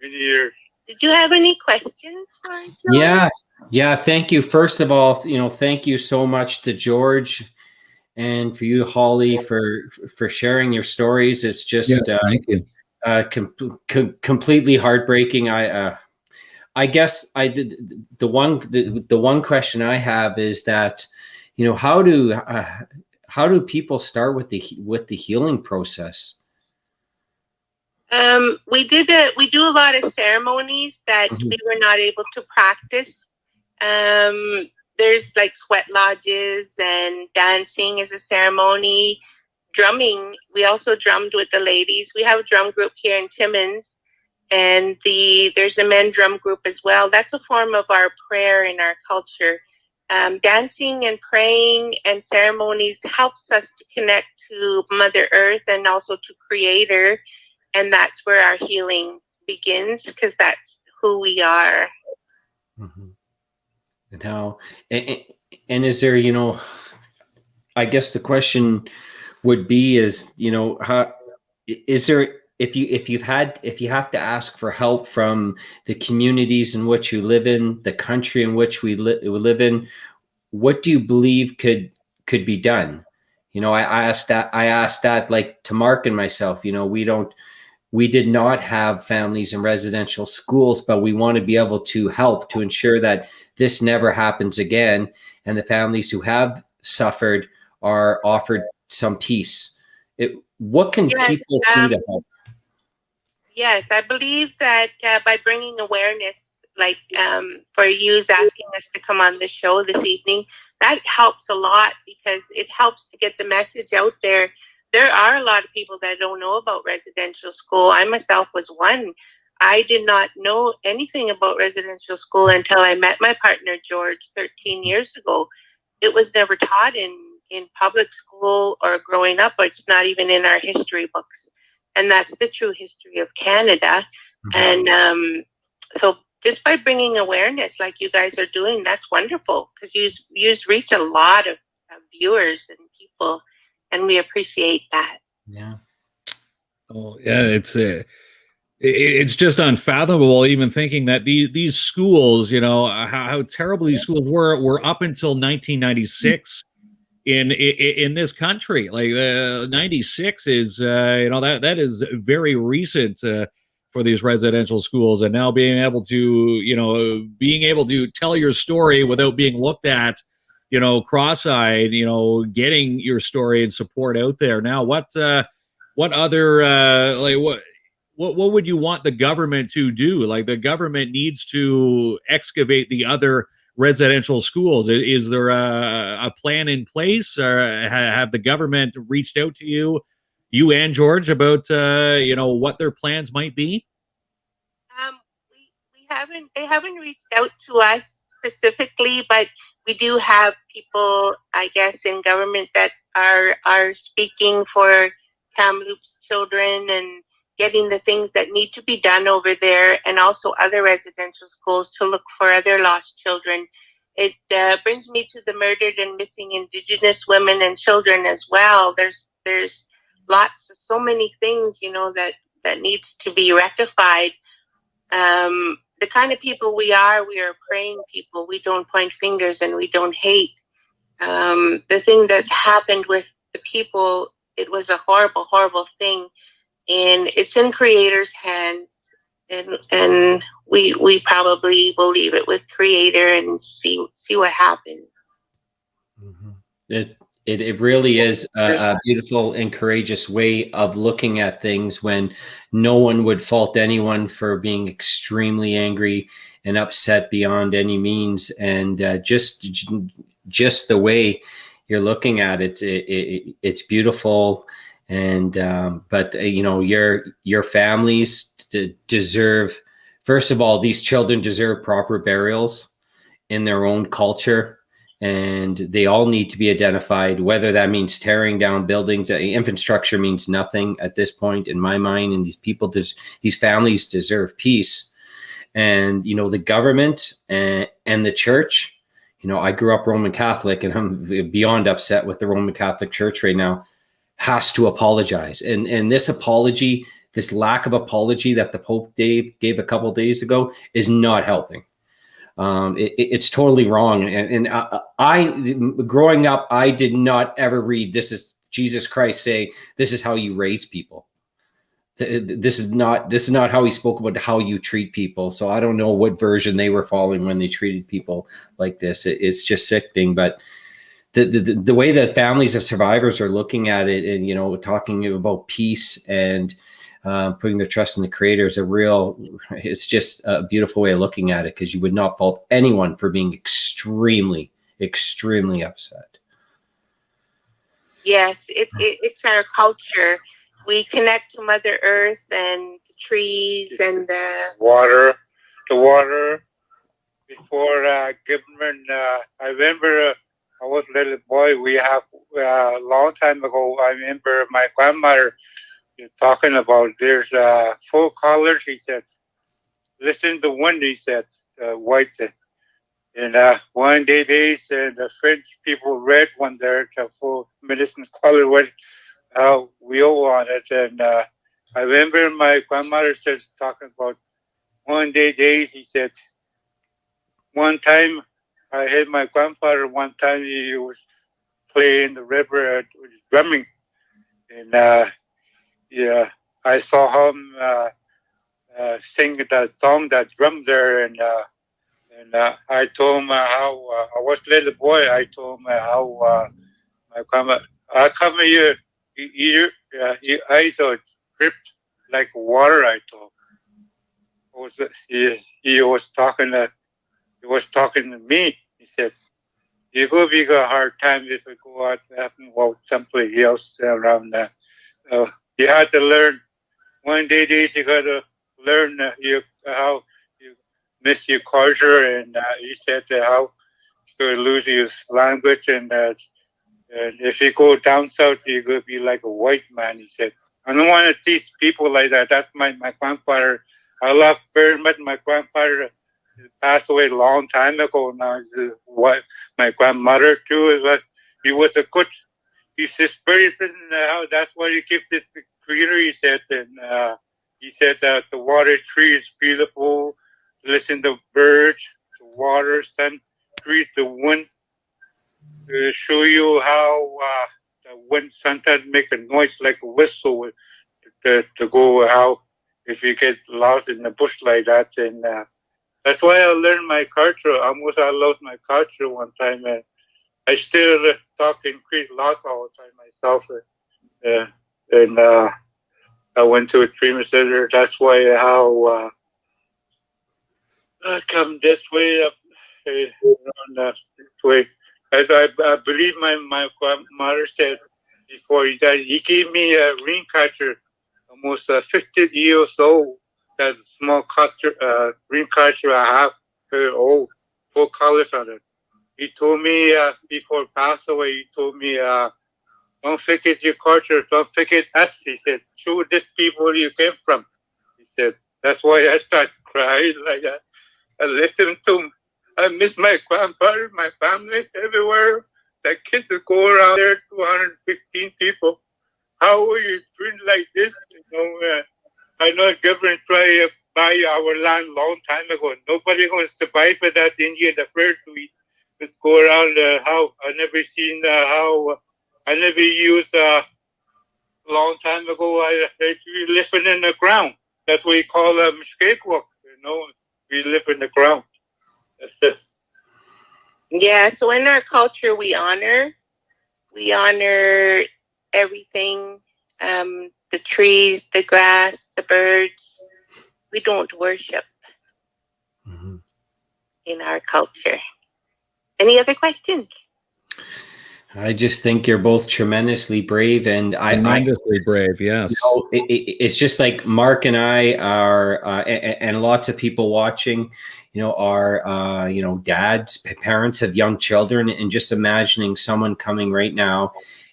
[SPEAKER 6] Many years.
[SPEAKER 5] Did you have any questions for George?
[SPEAKER 3] Yeah. Thank you. First of all, thank you so much to George, and for you, Holly, for sharing your stories. It's just
[SPEAKER 4] thank you.
[SPEAKER 3] Completely heartbreaking. I guess I did the one question I have is that, how do people start with the healing process?
[SPEAKER 5] We do a lot of ceremonies that we were not able to practice. There's like sweat lodges, and dancing is a ceremony. Drumming, we also drummed with the ladies. We have a drum group here in Timmins, and there's a men drum group as well. That's a form of our prayer in our culture. Dancing and praying and ceremonies helps us to connect to Mother Earth and also to Creator. And that's where our healing begins, because that's who we are.
[SPEAKER 3] And how, and is there, I guess the question would be is, how is there, if you have to ask for help from the communities in which you live in, the country in which we live in, what do you believe could be done? I asked that like to Mark and myself. We did not have families in residential schools, but we want to be able to help to ensure that this never happens again, and the families who have suffered are offered some peace. What can people do to help?
[SPEAKER 5] Yes, I believe that by bringing awareness, like for you asking us to come on the show this evening, that helps a lot, because it helps to get the message out there. There are a lot of people that don't know about residential school. I myself was one. I did not know anything about residential school until I met my partner, George, 13 years ago. It was never taught in public school or growing up, or it's not even in our history books. And that's the true history of Canada. And so just by bringing awareness like you guys are doing, that's wonderful, because you reach a lot of viewers and people, and we appreciate that.
[SPEAKER 3] Yeah.
[SPEAKER 4] Oh, yeah, it's just unfathomable even thinking that these schools, how terrible these schools were up until 1996 in this country. Like 96 is that is very recent for these residential schools, and now being able to tell your story without being looked at cross-eyed, getting your story and support out there. Now, what other what would you want the government to do? Like, the government needs to excavate the other residential schools. Is there a plan in place, or have the government reached out to you and George about what their plans might be?
[SPEAKER 5] They haven't reached out to us specifically, but we do have people, I guess, in government that are speaking for Kamloops children and getting the things that need to be done over there, and also other residential schools to look for other lost children. It brings me to the murdered and missing Indigenous women and children as well. There's lots of so many things, that needs to be rectified. The kind of people we are praying people. We don't point fingers and we don't hate. The thing that happened with the people, it was a horrible, horrible thing. And it's in Creator's hands. And we probably will leave it with Creator and see what happens.
[SPEAKER 3] It really is a beautiful and courageous way of looking at things, when no one would fault anyone for being extremely angry and upset beyond any means. And just the way you're looking at it, it's beautiful. And but you know, your families deserve, first of all, these children deserve proper burials in their own culture, and they all need to be identified, whether that means tearing down buildings. Infrastructure means nothing at this point in my mind, and these families deserve peace. And you know, the government and the church, you know, I grew up Roman Catholic, and I'm beyond upset with the Roman Catholic Church right now, has to apologize. And this apology, this lack of apology that the Pope gave a couple of days ago, is not helping. It's totally wrong. And I, growing up, I did not ever read, this is Jesus Christ say, this is how you raise people. This is not how he spoke about how you treat people. So I don't know what version they were following when they treated people like this. It's just sickening. But the way that families of survivors are looking at it, and you know, talking about peace and putting their trust in the Creator is it's just a beautiful way of looking at it, because you would not fault anyone for being extremely, extremely upset.
[SPEAKER 5] Yes, it's our culture. We connect to Mother Earth and the trees and the
[SPEAKER 6] water. Before government, I remember I was a little boy. We have a long time ago. I remember my grandmother talking about there's full colors. He said, "Listen to wind." He said, "White." And one day days, the French people red when they're full medicine color with how we all want it. And I remember my grandmother said, talking about one day days. He said, one time I had my grandfather. One time he was playing the river, drumming, and yeah, I saw him sing that song, that drum there, and I told him how I was a little boy. I told him how my grandma, how come your eyes are dripped like water? I told him. He was talking to me. He said, "You go be a hard time if we go out and walk someplace else around that. You had to learn. One day, days you got to learn how you miss your culture." And he said how you're going to lose your language, and if you go down south, you're going to be like a white man. He said, "I don't want to teach people like that." That's my grandfather. I love very much my grandfather. Passed away a long time ago now. What my grandmother too is. He was a good. He's a spirit, and that's why he gives this creator. He said, and he said that the water tree is beautiful. Listen to birds, the water, sun, trees, the wind. Show you how the wind sometimes make a noise like a whistle to go how if you get lost in the bush like that. And that's why I learned my culture. Almost I lost my culture one time, and I still talk in Creek Lock all the time myself. And I went to a treatment center. That's why how I come this way up on this way. As I believe my grandmother said before he died, he gave me a ring catcher, almost 50 years old. That small catcher, ring catcher I have, very old, full colors on it. He told me before he passed away, he told me, don't forget your culture, don't forget us. He said, show these people where you came from. He said, that's why I started crying like that. I listened to him. I miss my grandfather, my families everywhere. The kids that go around there, 215 people. How are you doing like this? You know, I know government tried to buy our land a long time ago. Nobody going to survive with that Indian the first week. Just go around how I never seen how I never used a long time ago. I actually living in the ground. That's what you call a cakewalk. You know, we live in the ground. That's it.
[SPEAKER 5] Yeah, so in our culture, we honor everything, the trees, the grass, the birds. We don't worship in our culture. Any other questions?
[SPEAKER 3] I just think you're both tremendously brave, and
[SPEAKER 4] Tremendously brave. Yes.
[SPEAKER 3] It's just like Mark and I are, and lots of people watching, are, dads, parents of young children, and just imagining someone coming right now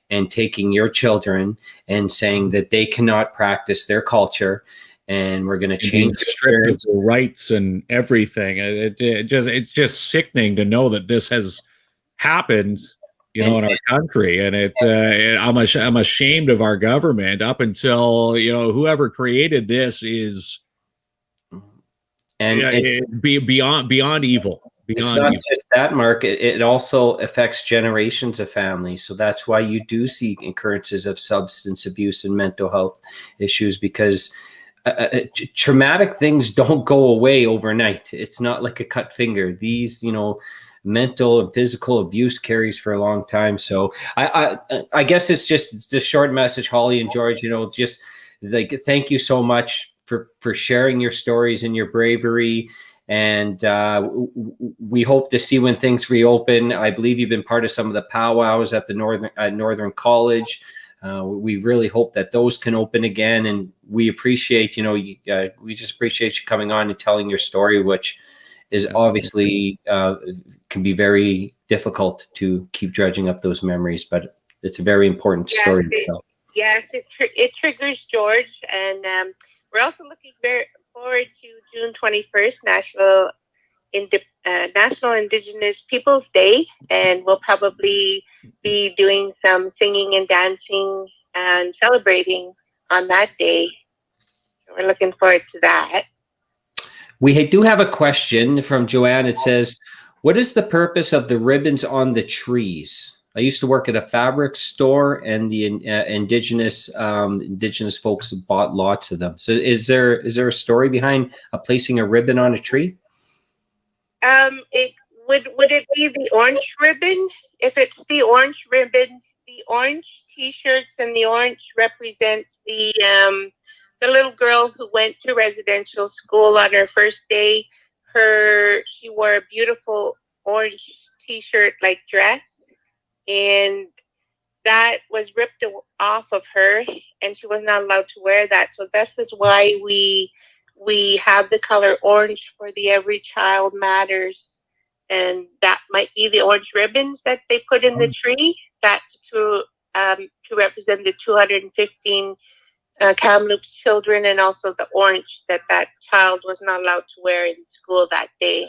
[SPEAKER 3] and taking your children and saying that they cannot practice their culture, and we're going to change
[SPEAKER 4] stripped of rights and everything. It's just sickening to know that this has happened, in our country, and I'm ashamed of our government. Up until whoever created this is, beyond evil.
[SPEAKER 3] It's not just that, Mark. It also affects generations of families. So that's why you do see occurrences of substance abuse and mental health issues, because traumatic things don't go away overnight. It's not like a cut finger. These, mental and physical abuse carries for a long time. So I guess it's a short message, Holly and George, just like, thank you so much for sharing your stories and your bravery. And we hope to see when things reopen. I believe you've been part of some of the powwows at the Northern College. We really hope that those can open again. And we appreciate, we just appreciate you coming on and telling your story, which is obviously can be very difficult to keep dredging up those memories, but it's a very important story to tell.
[SPEAKER 5] Yes, it triggers George, and we're also looking very forward to June 21st, National Indigenous Peoples Day, and we'll probably be doing some singing and dancing and celebrating on that day. So we're looking forward to that.
[SPEAKER 3] We do have a question from Joanne. It says, what is the purpose of the ribbons on the trees? I used to work at a fabric store, and the indigenous folks bought lots of them. So is there a story behind placing a ribbon on a tree?
[SPEAKER 5] Would it be the orange ribbon? If it's the orange ribbon, the orange T-shirts and the orange represents the little girl who went to residential school on her first day. She wore a beautiful orange T-shirt like dress, and that was ripped off of her, and she was not allowed to wear that. So this is why we have the color orange for the Every Child Matters, and that might be the orange ribbons that they put in the tree. That's to represent the 215 Kamloops children, and also the orange that child was not allowed to wear in school that day.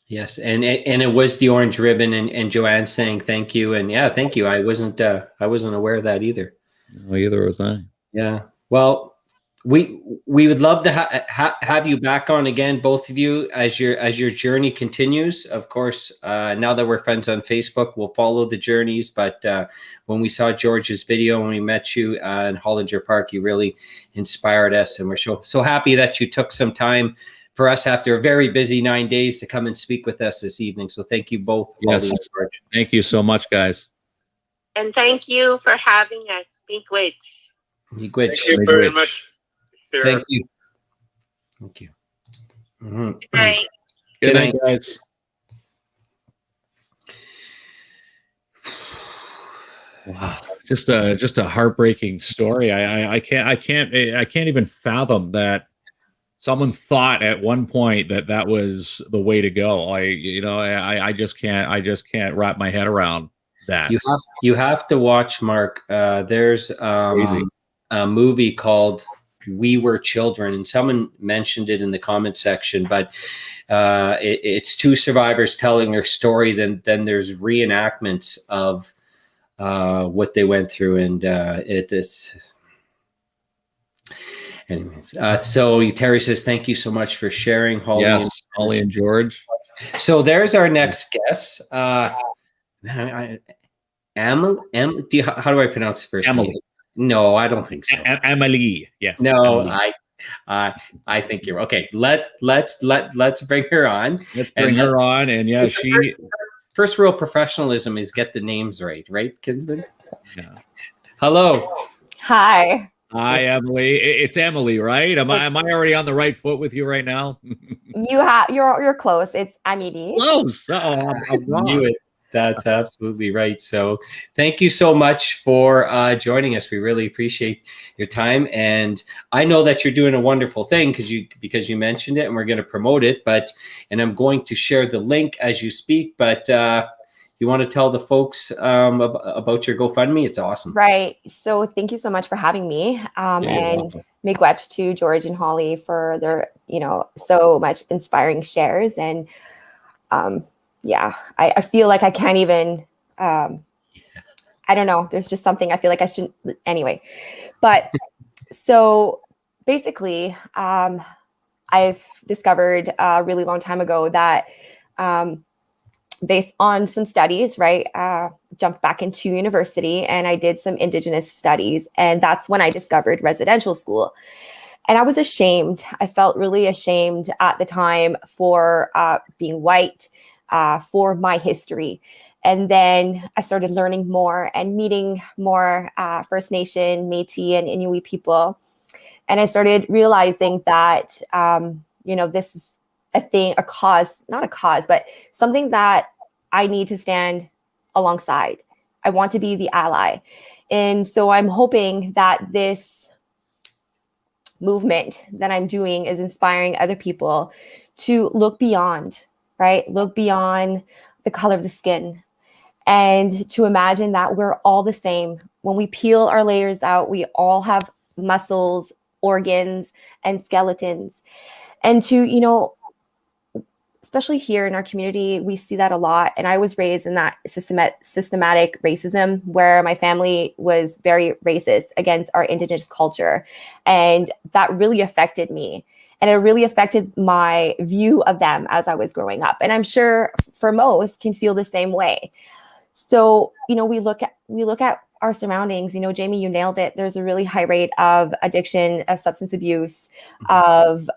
[SPEAKER 3] Yes, and it was the orange ribbon, and Joanne saying thank you, and yeah, thank you. I wasn't aware of that either.
[SPEAKER 4] No, either was I.
[SPEAKER 3] Yeah, well, we would love to have you back on again, both of you, as your journey continues. Of course, now that we're friends on Facebook, we'll follow the journeys. But when we saw George's video and we met you in Hollinger Park, you really inspired us, and we're so happy that you took some time for us after a very busy 9 days to come and speak with us this evening. So thank you both.
[SPEAKER 4] Yes.
[SPEAKER 3] Holly and George.
[SPEAKER 4] Thank you so much, guys.
[SPEAKER 5] And thank you for having us. Miigwech.
[SPEAKER 3] Miigwech.
[SPEAKER 6] Thank you very much.
[SPEAKER 3] Thank you. Thank you. Mm-hmm.
[SPEAKER 5] Good night.
[SPEAKER 4] Good night, guys. Wow, just a heartbreaking story. I can't even fathom that someone thought at one point that was the way to go. I just can't wrap my head around that.
[SPEAKER 3] You have to watch, Mark. There's a movie called We Were Children, and someone mentioned it in the comment section, but it's two survivors telling their story. Then there's reenactments of what they went through, and it's anyways. So Terry says, thank you so much for sharing, Holly.
[SPEAKER 4] Yes, Holly and George.
[SPEAKER 3] So there's our next guest. Amilie, how do I pronounce the first name? No, I don't think so.
[SPEAKER 4] Amilie, yes.
[SPEAKER 3] No,
[SPEAKER 4] Amilie.
[SPEAKER 3] I think you're okay. Let's bring her on.
[SPEAKER 4] Let's bring her on, and yeah,
[SPEAKER 3] first real professionalism is get the names right, Kinsman?
[SPEAKER 4] Yeah.
[SPEAKER 3] Hello.
[SPEAKER 7] Hi.
[SPEAKER 4] Hi, Amilie. It's Amilie, right? Am I already on the right foot with you right now?
[SPEAKER 7] You're close. It's Amilie.
[SPEAKER 4] Close. I'm wrong.
[SPEAKER 3] That's absolutely right. So thank you so much for joining us. We really appreciate your time. And I know that you're doing a wonderful thing because you mentioned it, and we're going to promote it. And I'm going to share the link as you speak. But you want to tell the folks about your GoFundMe? It's awesome.
[SPEAKER 7] Right. So thank you so much for having me. And miigwech to George and Holly for their, so much inspiring shares. And I feel like I can't even, I don't know. There's just something I feel like I shouldn't anyway. But so basically, I've discovered a really long time ago that based on some studies, right, jumped back into university and I did some Indigenous studies. And that's when I discovered residential school. And I was ashamed. I felt really ashamed at the time for being white, for my history. And then I started learning more and meeting more First Nation, Métis, and Inuit people. And I started realizing that, this is not a cause, but something that I need to stand alongside. I want to be the ally. And so I'm hoping that this movement that I'm doing is inspiring other people to look beyond, right? Look beyond the color of the skin and to imagine that we're all the same. When we peel our layers out, we all have muscles, organs, and skeletons. And to, especially here in our community, we see that a lot. And I was raised in that systematic racism where my family was very racist against our Indigenous culture. And that really affected me. And it really affected my view of them as I was growing up. And I'm sure for most can feel the same way. So, we look at our surroundings. Jamie, you nailed it. There's a really high rate of addiction, of substance abuse, of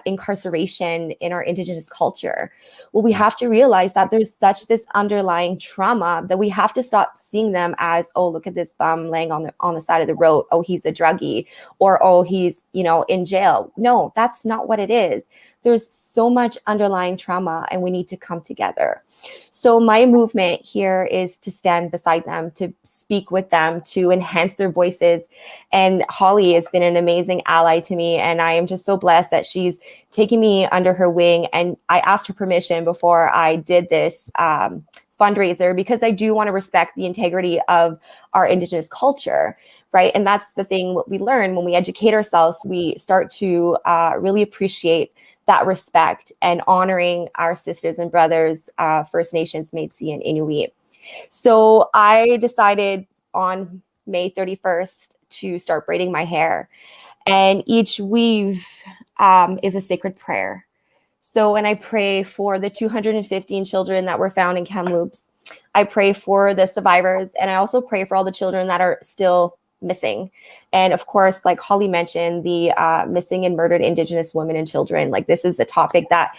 [SPEAKER 7] incarceration in our Indigenous culture. Well, we have to realize that there's such this underlying trauma that we have to stop seeing them as, oh, look at this bum laying on the side of the road. Oh, he's a druggie, or oh, he's in jail. No, that's not what it is. There's so much underlying trauma, and we need to come together. So my movement here is to stand beside them, to speak with them, to enhance their voices. And Holly has been an amazing ally to me. And I am just so blessed that she's taking me under her wing. And I asked her permission before I did this fundraiser, because I do want to respect the integrity of our Indigenous culture, right? And that's the thing, what we learn when we educate ourselves, we start to really appreciate that respect and honoring our sisters and brothers, First Nations, Métis, and Inuit. So I decided on May 31st to start braiding my hair. And each weave is a sacred prayer. So, and I pray for the 215 children that were found in Kamloops. I pray for the survivors. And I also pray for all the children that are still missing. And of course, like Holly mentioned, the missing and murdered Indigenous women and children. Like, this is a topic that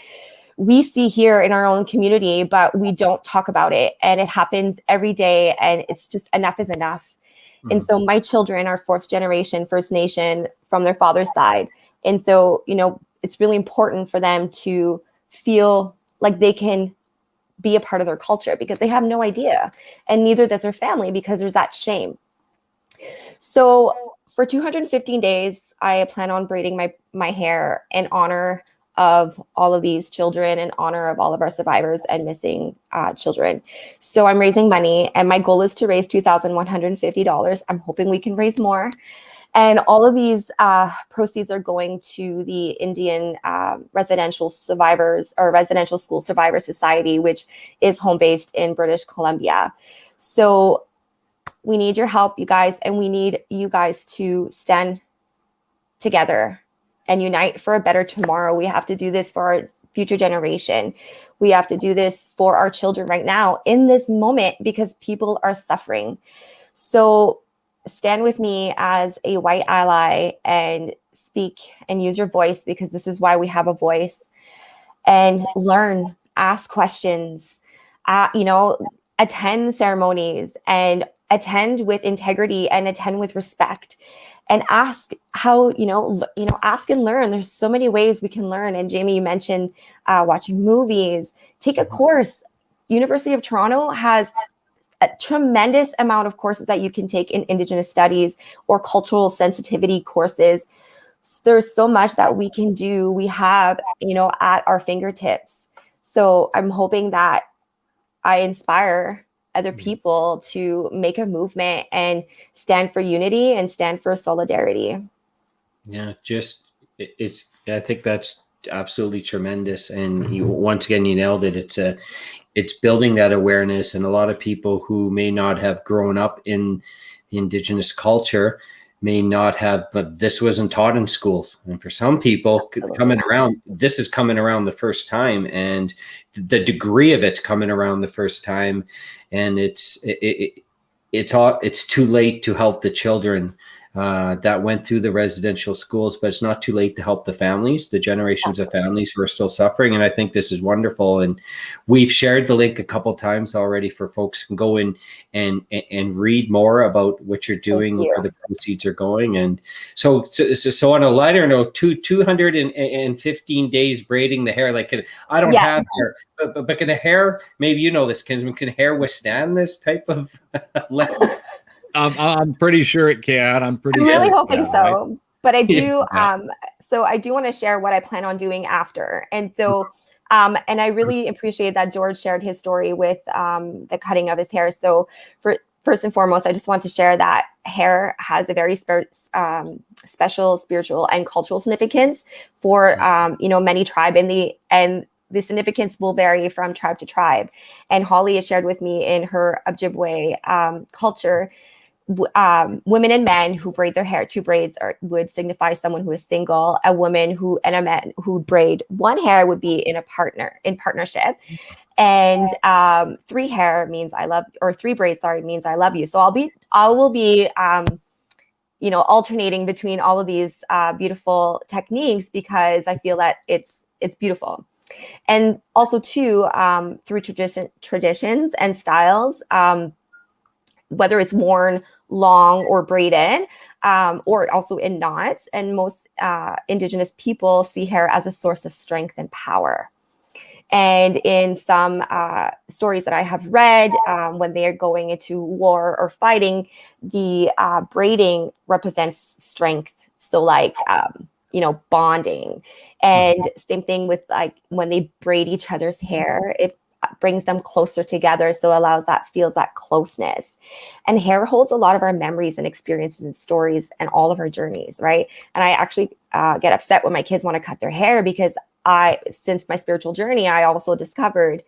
[SPEAKER 7] we see here in our own community, but we don't talk about it. And it happens every day. And it's just, enough is enough. Mm-hmm. And so my children are fourth generation First Nation from their father's side. And so, it's really important for them to feel like they can be a part of their culture, because they have no idea. And neither does their family, because there's that shame. So for 215 days, I plan on braiding my hair in honor of all of these children, in honor of all of our survivors and missing children. So I'm raising money, and my goal is to raise $2,150. I'm hoping we can raise more. And all of these proceeds are going to the Indian Residential Survivors, or Residential School Survivor Society, which is home-based in British Columbia. So we need your help, you guys, and we need you guys to stand together and unite for a better tomorrow. We have to do this for our future generation. We have to do this for our children right now in this moment, because people are suffering. So stand with me as a white ally and speak and use your voice, because this is why we have a voice. And learn, ask questions, attend ceremonies, and attend with integrity and attend with respect, and ask how, ask and learn. There's so many ways we can learn. And Jamie, you mentioned watching movies, take a course, University of Toronto has a tremendous amount of courses that you can take in Indigenous studies or cultural sensitivity courses. There's so much that we can do. We have, at our fingertips. So I'm hoping that I inspire other people to make a movement and stand for unity and stand for solidarity.
[SPEAKER 3] Yeah, I think that's absolutely tremendous. And once again, you nailed it. It's building that awareness, and a lot of people who may not have grown up in the Indigenous culture may not have, but this wasn't taught in schools. And for some people this is coming around the first time, and the degree of it's coming around the first time. And it's too late to help the children that went through the residential schools, but it's not too late to help the families, the generations of families who are still suffering. And I think this is wonderful. And we've shared the link a couple times already for folks who can go in and read more about what you're doing, where the proceeds are going. And so on a lighter note, 215 days braiding the hair. Like, I don't have hair, but can the hair, maybe you know this, can hair withstand this type of level?
[SPEAKER 4] I'm pretty sure it can. I'm
[SPEAKER 7] really hoping so. Right? But I do. So I do want to share what I plan on doing after. And so, and I really appreciate that George shared his story with the cutting of his hair. So first and foremost, I just want to share that hair has a very special spiritual and cultural significance for many tribe, and the significance will vary from tribe to tribe. And Holly has shared with me in her Ojibwe culture, women and men who braid their hair, 2 braids would signify someone who is single. A woman and a man who braid one hair would be in partnership. And 3 hair means I love, or 3 braids, means I love you. So I will be alternating between all of these beautiful techniques, because I feel that it's beautiful. And also too, through traditions and styles, whether it's worn long or braided, or also in knots. And most Indigenous people see hair as a source of strength and power. And in some stories that I have read, when they are going into war or fighting, the braiding represents strength. So like, bonding. And same thing with like when they braid each other's hair, it brings them closer together. So feels that closeness. And hair holds a lot of our memories and experiences and stories and all of our journeys, right? And I actually get upset when my kids want to cut their hair, because since my spiritual journey, I also discovered,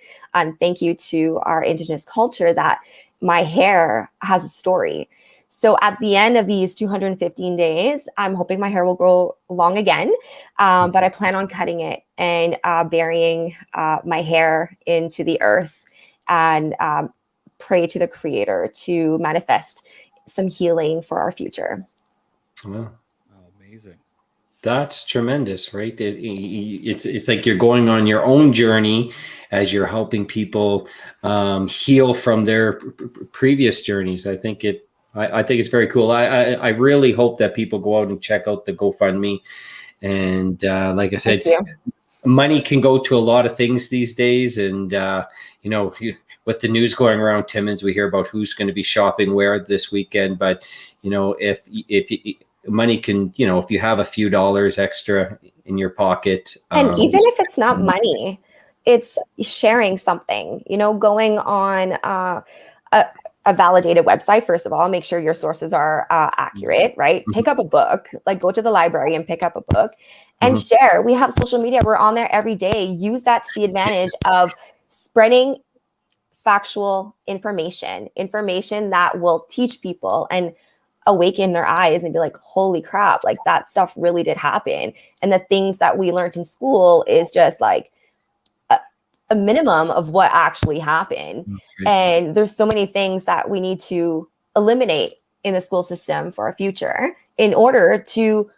[SPEAKER 7] thank you to our Indigenous culture, that my hair has a story. So at the end of these 215 days, I'm hoping my hair will grow long again, but I plan on cutting it and burying my hair into the earth, and pray to the Creator to manifest some healing for our future.
[SPEAKER 3] Wow.
[SPEAKER 4] Amazing.
[SPEAKER 3] That's tremendous, right? It's like you're going on your own journey as you're helping people heal from their previous journeys. I think it's very cool. I really hope that people go out and check out the GoFundMe. And like I said, money can go to a lot of things these days. And, with the news going around Timmins, we hear about who's going to be shopping where this weekend. But, if money can, if you have a few dollars extra in your pocket.
[SPEAKER 7] And even if it's not money, it's sharing something, going on a validated website. First of all, make sure your sources are accurate, right? Pick up a book, like go to the library and pick up a book and share. We have social media. We're on there every day. Use that to the advantage of spreading factual information that will teach people and awaken their eyes and be like, holy crap, like that stuff really did happen. And the things that we learned in school is just like a minimum of what actually happened. And there's so many things that we need to eliminate in the school system for our future in order to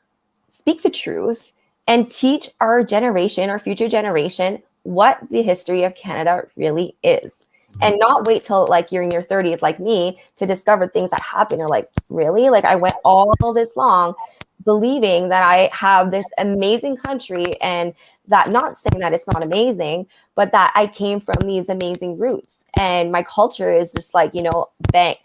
[SPEAKER 7] speak the truth and teach our generation, our future generation, what the history of Canada really is. And not wait till like you're in your 30s like me to discover things that happen. Or like, really? Like I went all this long believing that I have this amazing country, and that, not saying that it's not amazing, but that I came from these amazing roots and my culture is just like, you know,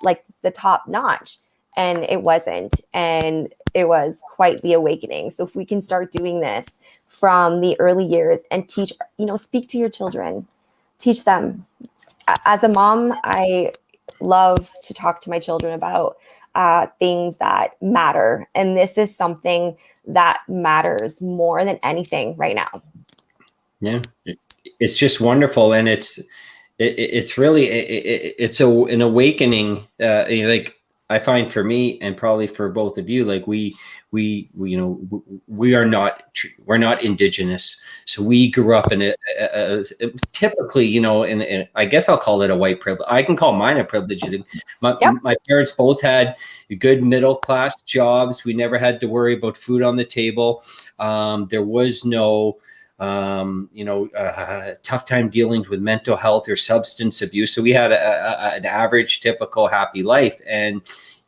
[SPEAKER 7] like the top notch. And it wasn't. And it was quite the awakening. So if we can start doing this from the early years and teach, you know, speak to your children, teach them. As a mom, I love to talk to my children about things that matter. And this is something that matters more than anything right now.
[SPEAKER 3] Yeah, it's just wonderful. And it's really, it's an awakening. Like I find for me and probably for both of you, like we you know, we're not indigenous. So we grew up in a typically, you know, in I guess I'll call it a white privilege. I can call mine a privilege. My parents both had good middle class jobs. We never had to worry about food on the table. There was no tough time dealing with mental health or substance abuse. So we had an average, typical, happy life. And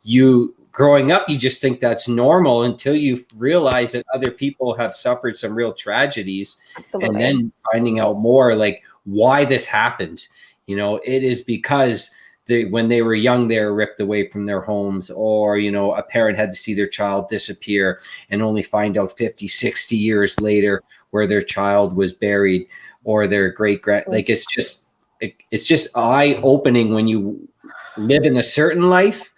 [SPEAKER 3] you growing up, you just think that's normal until you realize that other people have suffered some real tragedies. Absolutely. And then finding out more like why this happened. You know, it is because when they were young, they were ripped away from their homes, or, you know, a parent had to see their child disappear and only find out 50, 60 years later where their child was buried, or their great-grand, like, it's just eye-opening when you live in a certain life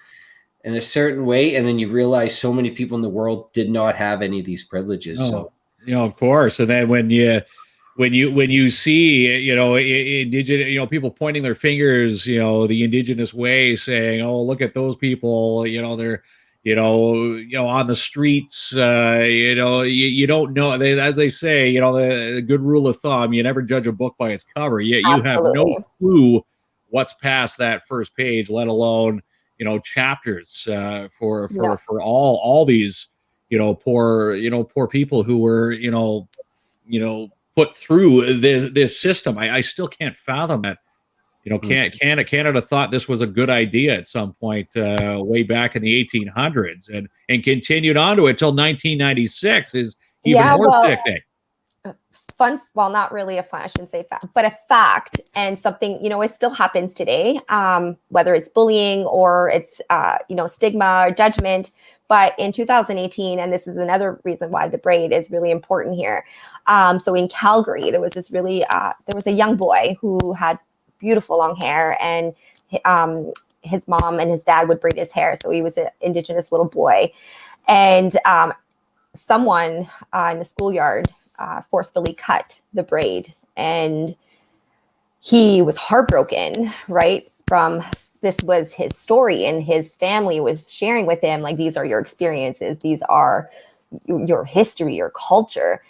[SPEAKER 3] in a certain way, and then you realize so many people in the world did not have any of these privileges. So,
[SPEAKER 4] you know, of course. And then when you see, you know, indigenous, you know, people pointing their fingers, you know, the indigenous way, saying, "Oh, look at those people," you know, they're, you know, on the streets, you know, you don't know. As they say, you know, the good rule of thumb: you never judge a book by its cover. Yet you have no clue what's past that first page, let alone, you know, chapters for all these, you know, poor people who were, you know, put through this system. I still can't fathom it. You know, Canada thought this was a good idea at some point way back in the 1800s, and continued on to it until 1996 is even more sickening.
[SPEAKER 7] Fun, well, not really a fun, I shouldn't say fact, but a fact, and something, you know, it still happens today, whether it's bullying or it's, you know, stigma or judgment. But in 2018, and this is another reason why the braid is really important here. So in Calgary, there was this really, there was a young boy who had beautiful long hair, and his mom and his dad would braid his hair. So he was an Indigenous little boy. And someone in the schoolyard forcefully cut the braid, and he was heartbroken, right? This was his story, and his family was sharing with him, like, these are your experiences, these are your history, your culture.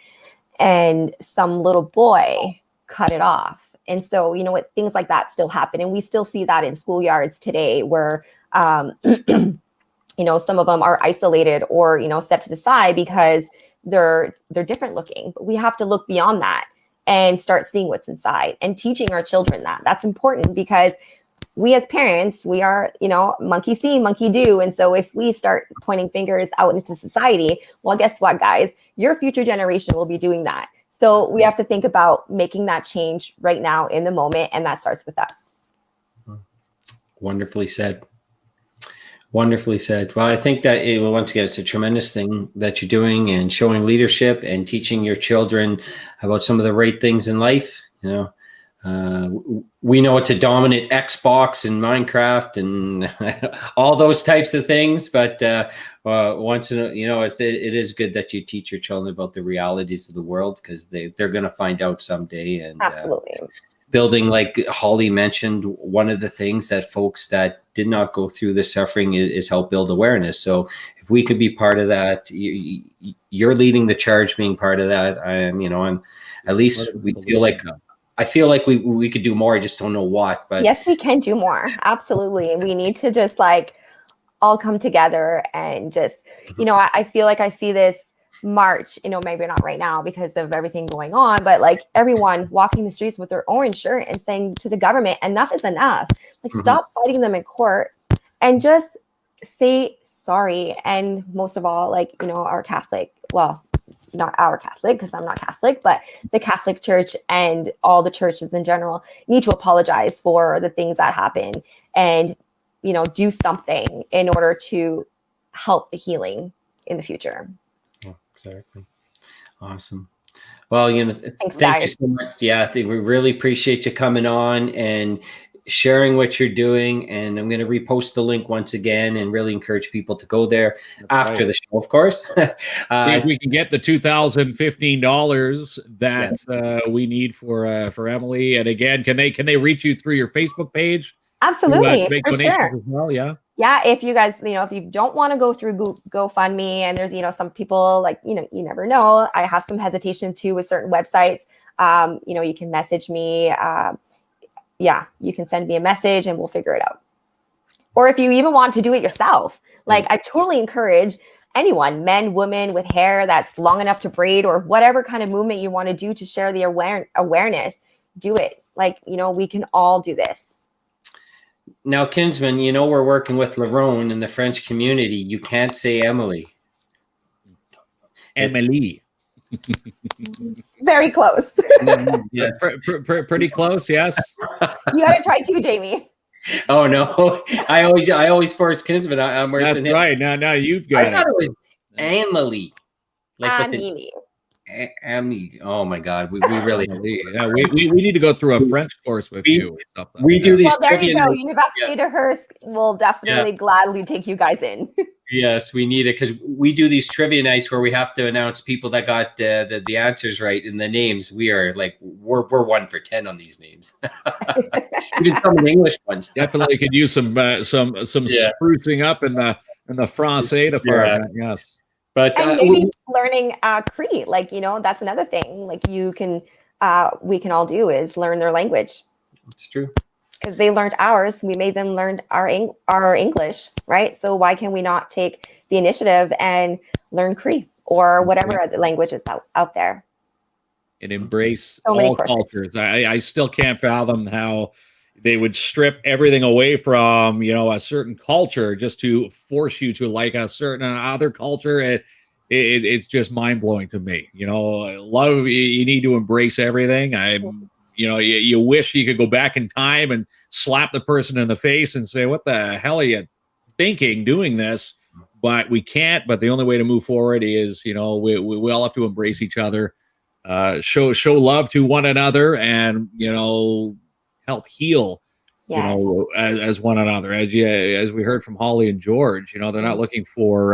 [SPEAKER 7] And some little boy cut it off. And so, you know what, things like that still happen. And we still see that in schoolyards today, where, you know, some of them are isolated or, you know, set to the side because they're different looking. But we have to look beyond that and start seeing what's inside and teaching our children that. That's important, because we as parents, we are, you know, monkey see, monkey do. And so if we start pointing fingers out into society, well, guess what, guys? Your future generation will be doing that. So we have to think about making that change right now in the moment. And that starts with us.
[SPEAKER 3] Wonderfully said. Wonderfully said. Well, I think that once again, it's a tremendous thing that you're doing, and showing leadership and teaching your children about some of the right things in life. You know, we know it's a dominant Xbox and Minecraft and all those types of things, but once in a, you know, it is good that you teach your children about the realities of the world, because they're going to find out someday. And
[SPEAKER 7] absolutely.
[SPEAKER 3] Building, like Holly mentioned, one of the things that folks that did not go through the suffering is help build awareness. So if we could be part of that, you're leading the charge, being part of that. I'm at least we feel like, I feel like we could do more. I just don't know what. But
[SPEAKER 7] yes, we can do more. Absolutely. We need to just like all come together and just, you know, I feel like I see this march, you know, maybe not right now because of everything going on, but like everyone walking the streets with their orange shirt and saying to the government, enough is enough. Like, stop fighting them in court and just say sorry. And most of all, like, you know, our Catholic, well, not our Catholic, because I'm not Catholic, but the Catholic Church and all the churches in general need to apologize for the things that happen and, you know, do something in order to help the healing in the future.
[SPEAKER 3] Oh, exactly. Awesome. Well, you know,
[SPEAKER 7] Thanks,
[SPEAKER 3] thank you
[SPEAKER 7] guys.
[SPEAKER 3] so much. Yeah, I think we really appreciate you coming on and sharing what you're doing. And I'm going to repost the link once again and really encourage people to go there after the show, of course.
[SPEAKER 4] See if we can get the $2,015 that we need for Amilie. And again, can they reach you through your Facebook page?
[SPEAKER 7] Absolutely,
[SPEAKER 4] To make
[SPEAKER 7] for
[SPEAKER 4] donations
[SPEAKER 7] sure.
[SPEAKER 4] as well, yeah.
[SPEAKER 7] Yeah, if you guys, you know, if you don't want to go through GoFundMe, and there's, you know, some people, like, you know, you never know. I have some hesitation too with certain websites. You know, you can message me. Yeah, you can send me a message and we'll figure it out. Or if you even want to do it yourself, like, I totally encourage anyone, men, women with hair that's long enough to braid, or whatever kind of movement you want to do to share the awareness, do it. Like, you know, we can all do this.
[SPEAKER 3] Now, Kinsman, you know, we're working with Lerone in the French community. You can't say Amilie.
[SPEAKER 4] Amilie.
[SPEAKER 7] Very close.
[SPEAKER 3] Yes.
[SPEAKER 4] Pretty close, yes.
[SPEAKER 7] You got to try too, Jamie.
[SPEAKER 3] Oh no, I always force Kinsman. I'm worse than him.
[SPEAKER 4] Right. Now you've got
[SPEAKER 3] I thought it was Amilie. Like
[SPEAKER 7] Amilie.
[SPEAKER 3] Amilie. Oh my God, we really
[SPEAKER 4] yeah, we need to go through a French course with you.
[SPEAKER 3] We do these.
[SPEAKER 7] Well, there you
[SPEAKER 3] trivia
[SPEAKER 7] go.
[SPEAKER 3] nights.
[SPEAKER 7] Université de Hearst will definitely gladly take you guys in.
[SPEAKER 3] Yes, we need it, because we do these trivia nights where we have to announce people that got the answers right and the names. We are like we're 1 for 10 on these names. Even some of the English ones.
[SPEAKER 4] Definitely could use some sprucing up in the Francais department. Yes.
[SPEAKER 3] But
[SPEAKER 7] And maybe learning Cree, like, you know, that's another thing. Like, you can, we can all do is learn their language.
[SPEAKER 3] It's true.
[SPEAKER 7] Because they learned ours, we made them learn our English, right? So why can we not take the initiative and learn Cree or whatever other language is out there?
[SPEAKER 4] And embrace
[SPEAKER 7] So many
[SPEAKER 4] all
[SPEAKER 7] courses.
[SPEAKER 4] cultures. I still can't fathom how they would strip everything away from, you know, a certain culture just to force you to like a certain other culture. It's just mind blowing to me. You know, love, you need to embrace everything. You know, you wish you could go back in time and slap the person in the face and say, what the hell are you thinking doing this? But we can't. But the only way to move forward is, you know, we all have to embrace each other, show love to one another, and, you know, help heal, you know, as one another. As we heard from Holly and George, you know, they're not looking for,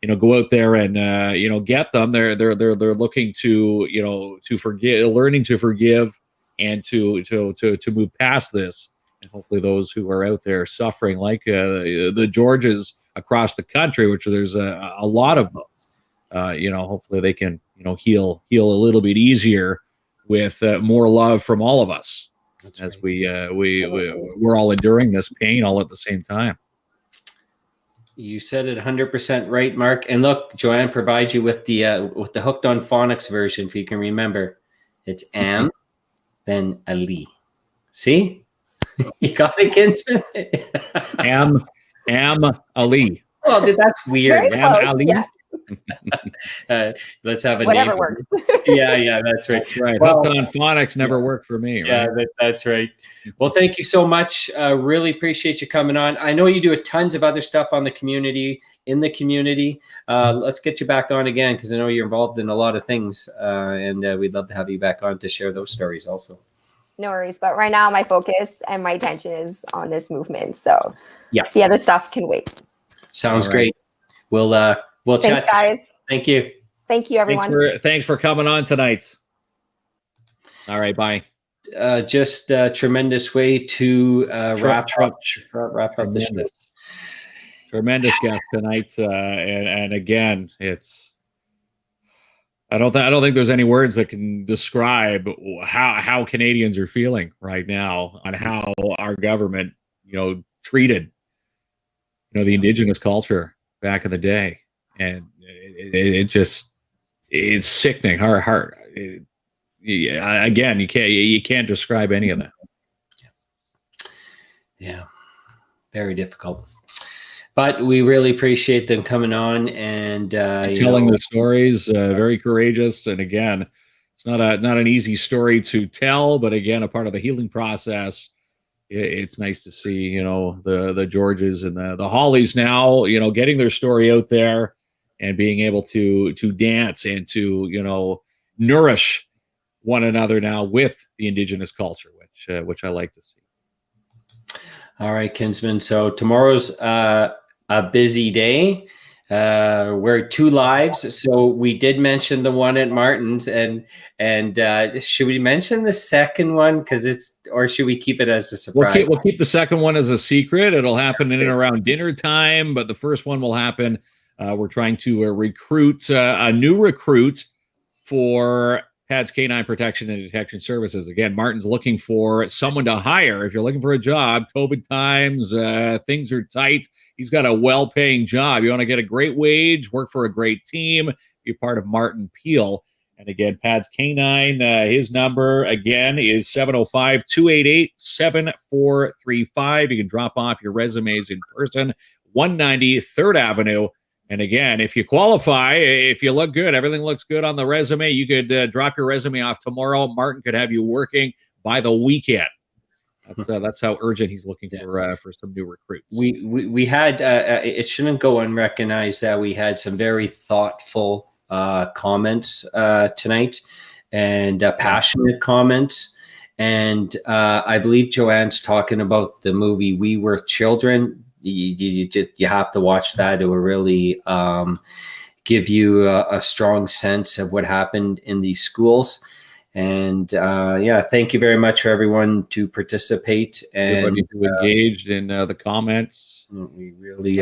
[SPEAKER 4] you know, go out there and, you know, get them. They're looking to, you know, to forgive, learning to forgive, and to move past this. And hopefully those who are out there suffering, like the Georges across the country, which there's a lot of them, you know, hopefully they can, you know, heal a little bit easier with more love from all of us. That's as right. We're all enduring this pain all at the same time.
[SPEAKER 3] You said it 100% right, Mark. And look, Joanne provides you with the Hooked on Phonics version, if you can remember. It's Am, then Ali. See? You got it, Kinsman?
[SPEAKER 4] Am Ali.
[SPEAKER 3] Oh, that's weird.
[SPEAKER 7] Am
[SPEAKER 3] Ali.
[SPEAKER 7] Yeah.
[SPEAKER 3] Let's have a
[SPEAKER 7] whatever
[SPEAKER 3] name.
[SPEAKER 7] Works.
[SPEAKER 3] Yeah, that's right.
[SPEAKER 4] That's right.
[SPEAKER 3] Well,
[SPEAKER 4] Hooked on Phonics never worked for me. Right?
[SPEAKER 3] Yeah, that's right. Well, thank you so much. Really appreciate you coming on. I know you do tons of other stuff in the community. Let's get you back on again, because I know you're involved in a lot of things, and we'd love to have you back on to share those stories also.
[SPEAKER 7] No worries. But right now my focus and my attention is on this movement. So
[SPEAKER 3] yeah,
[SPEAKER 7] the other stuff can wait.
[SPEAKER 3] Sounds great. We'll
[SPEAKER 7] Thanks,
[SPEAKER 3] chat.
[SPEAKER 7] Guys.
[SPEAKER 3] Thank you.
[SPEAKER 7] Thank you, everyone.
[SPEAKER 4] Thanks for coming on tonight. All right, bye.
[SPEAKER 3] Just a tremendous way to wrap up the show.
[SPEAKER 4] Tremendous guest tonight, and again, it's. I don't think there's any words that can describe how Canadians are feeling right now on how our government, you know, treated, you know, the Indigenous culture back in the day, and it's sickening. Again, you can't describe any of that.
[SPEAKER 3] Yeah, very difficult. But we really appreciate them coming on and
[SPEAKER 4] telling their stories. Very courageous, and again, it's not an easy story to tell, but again, a part of the healing process. It's nice to see, the Georges and the Hollies now, getting their story out there and being able to dance and to, nourish one another now with the Indigenous culture, which I like to see.
[SPEAKER 3] All right, Kinsman. So tomorrow's a busy day. We're 2 lives, so we did mention the one at Martin's, and should we mention the second one or should we keep it as a surprise?
[SPEAKER 4] We'll keep the second one as a secret. It'll happen in and around dinner time, but the first one will happen. We're trying to recruit a new recruit for PADS Canine Protection and Detection Services. Again, Martin's looking for someone to hire. If you're looking for a job, COVID times, things are tight. He's got a well-paying job. You want to get a great wage, work for a great team, be part of Martin Peel. And again, PADS Canine, his number, again, is 705-288-7435. You can drop off your resumes in person, 190 3rd Avenue. And again, if you qualify, if you look good, everything looks good on the resume, you could drop your resume off tomorrow. Martin could have you working by the weekend. That's how urgent he's looking for some new recruits.
[SPEAKER 3] We had it shouldn't go unrecognized that we had some very thoughtful comments tonight, and passionate comments. And I believe Joanne's talking about the movie We Were Children. You have to watch that. It will really give you a strong sense of what happened in these schools. And thank you very much for everyone to participate and
[SPEAKER 4] everybody who engaged in the comments.
[SPEAKER 3] We really,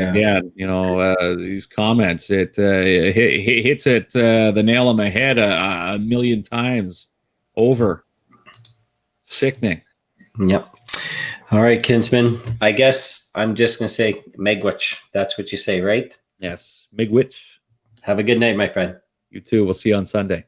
[SPEAKER 4] these comments, it hits it the nail on the head a million times over. Sickening.
[SPEAKER 3] Yep. All right, Kinsman. I guess I'm just going to say Megwich. That's what you say, right?
[SPEAKER 4] Yes. Megwich.
[SPEAKER 3] Have a good night, my friend.
[SPEAKER 4] You too. We'll see you on Sunday.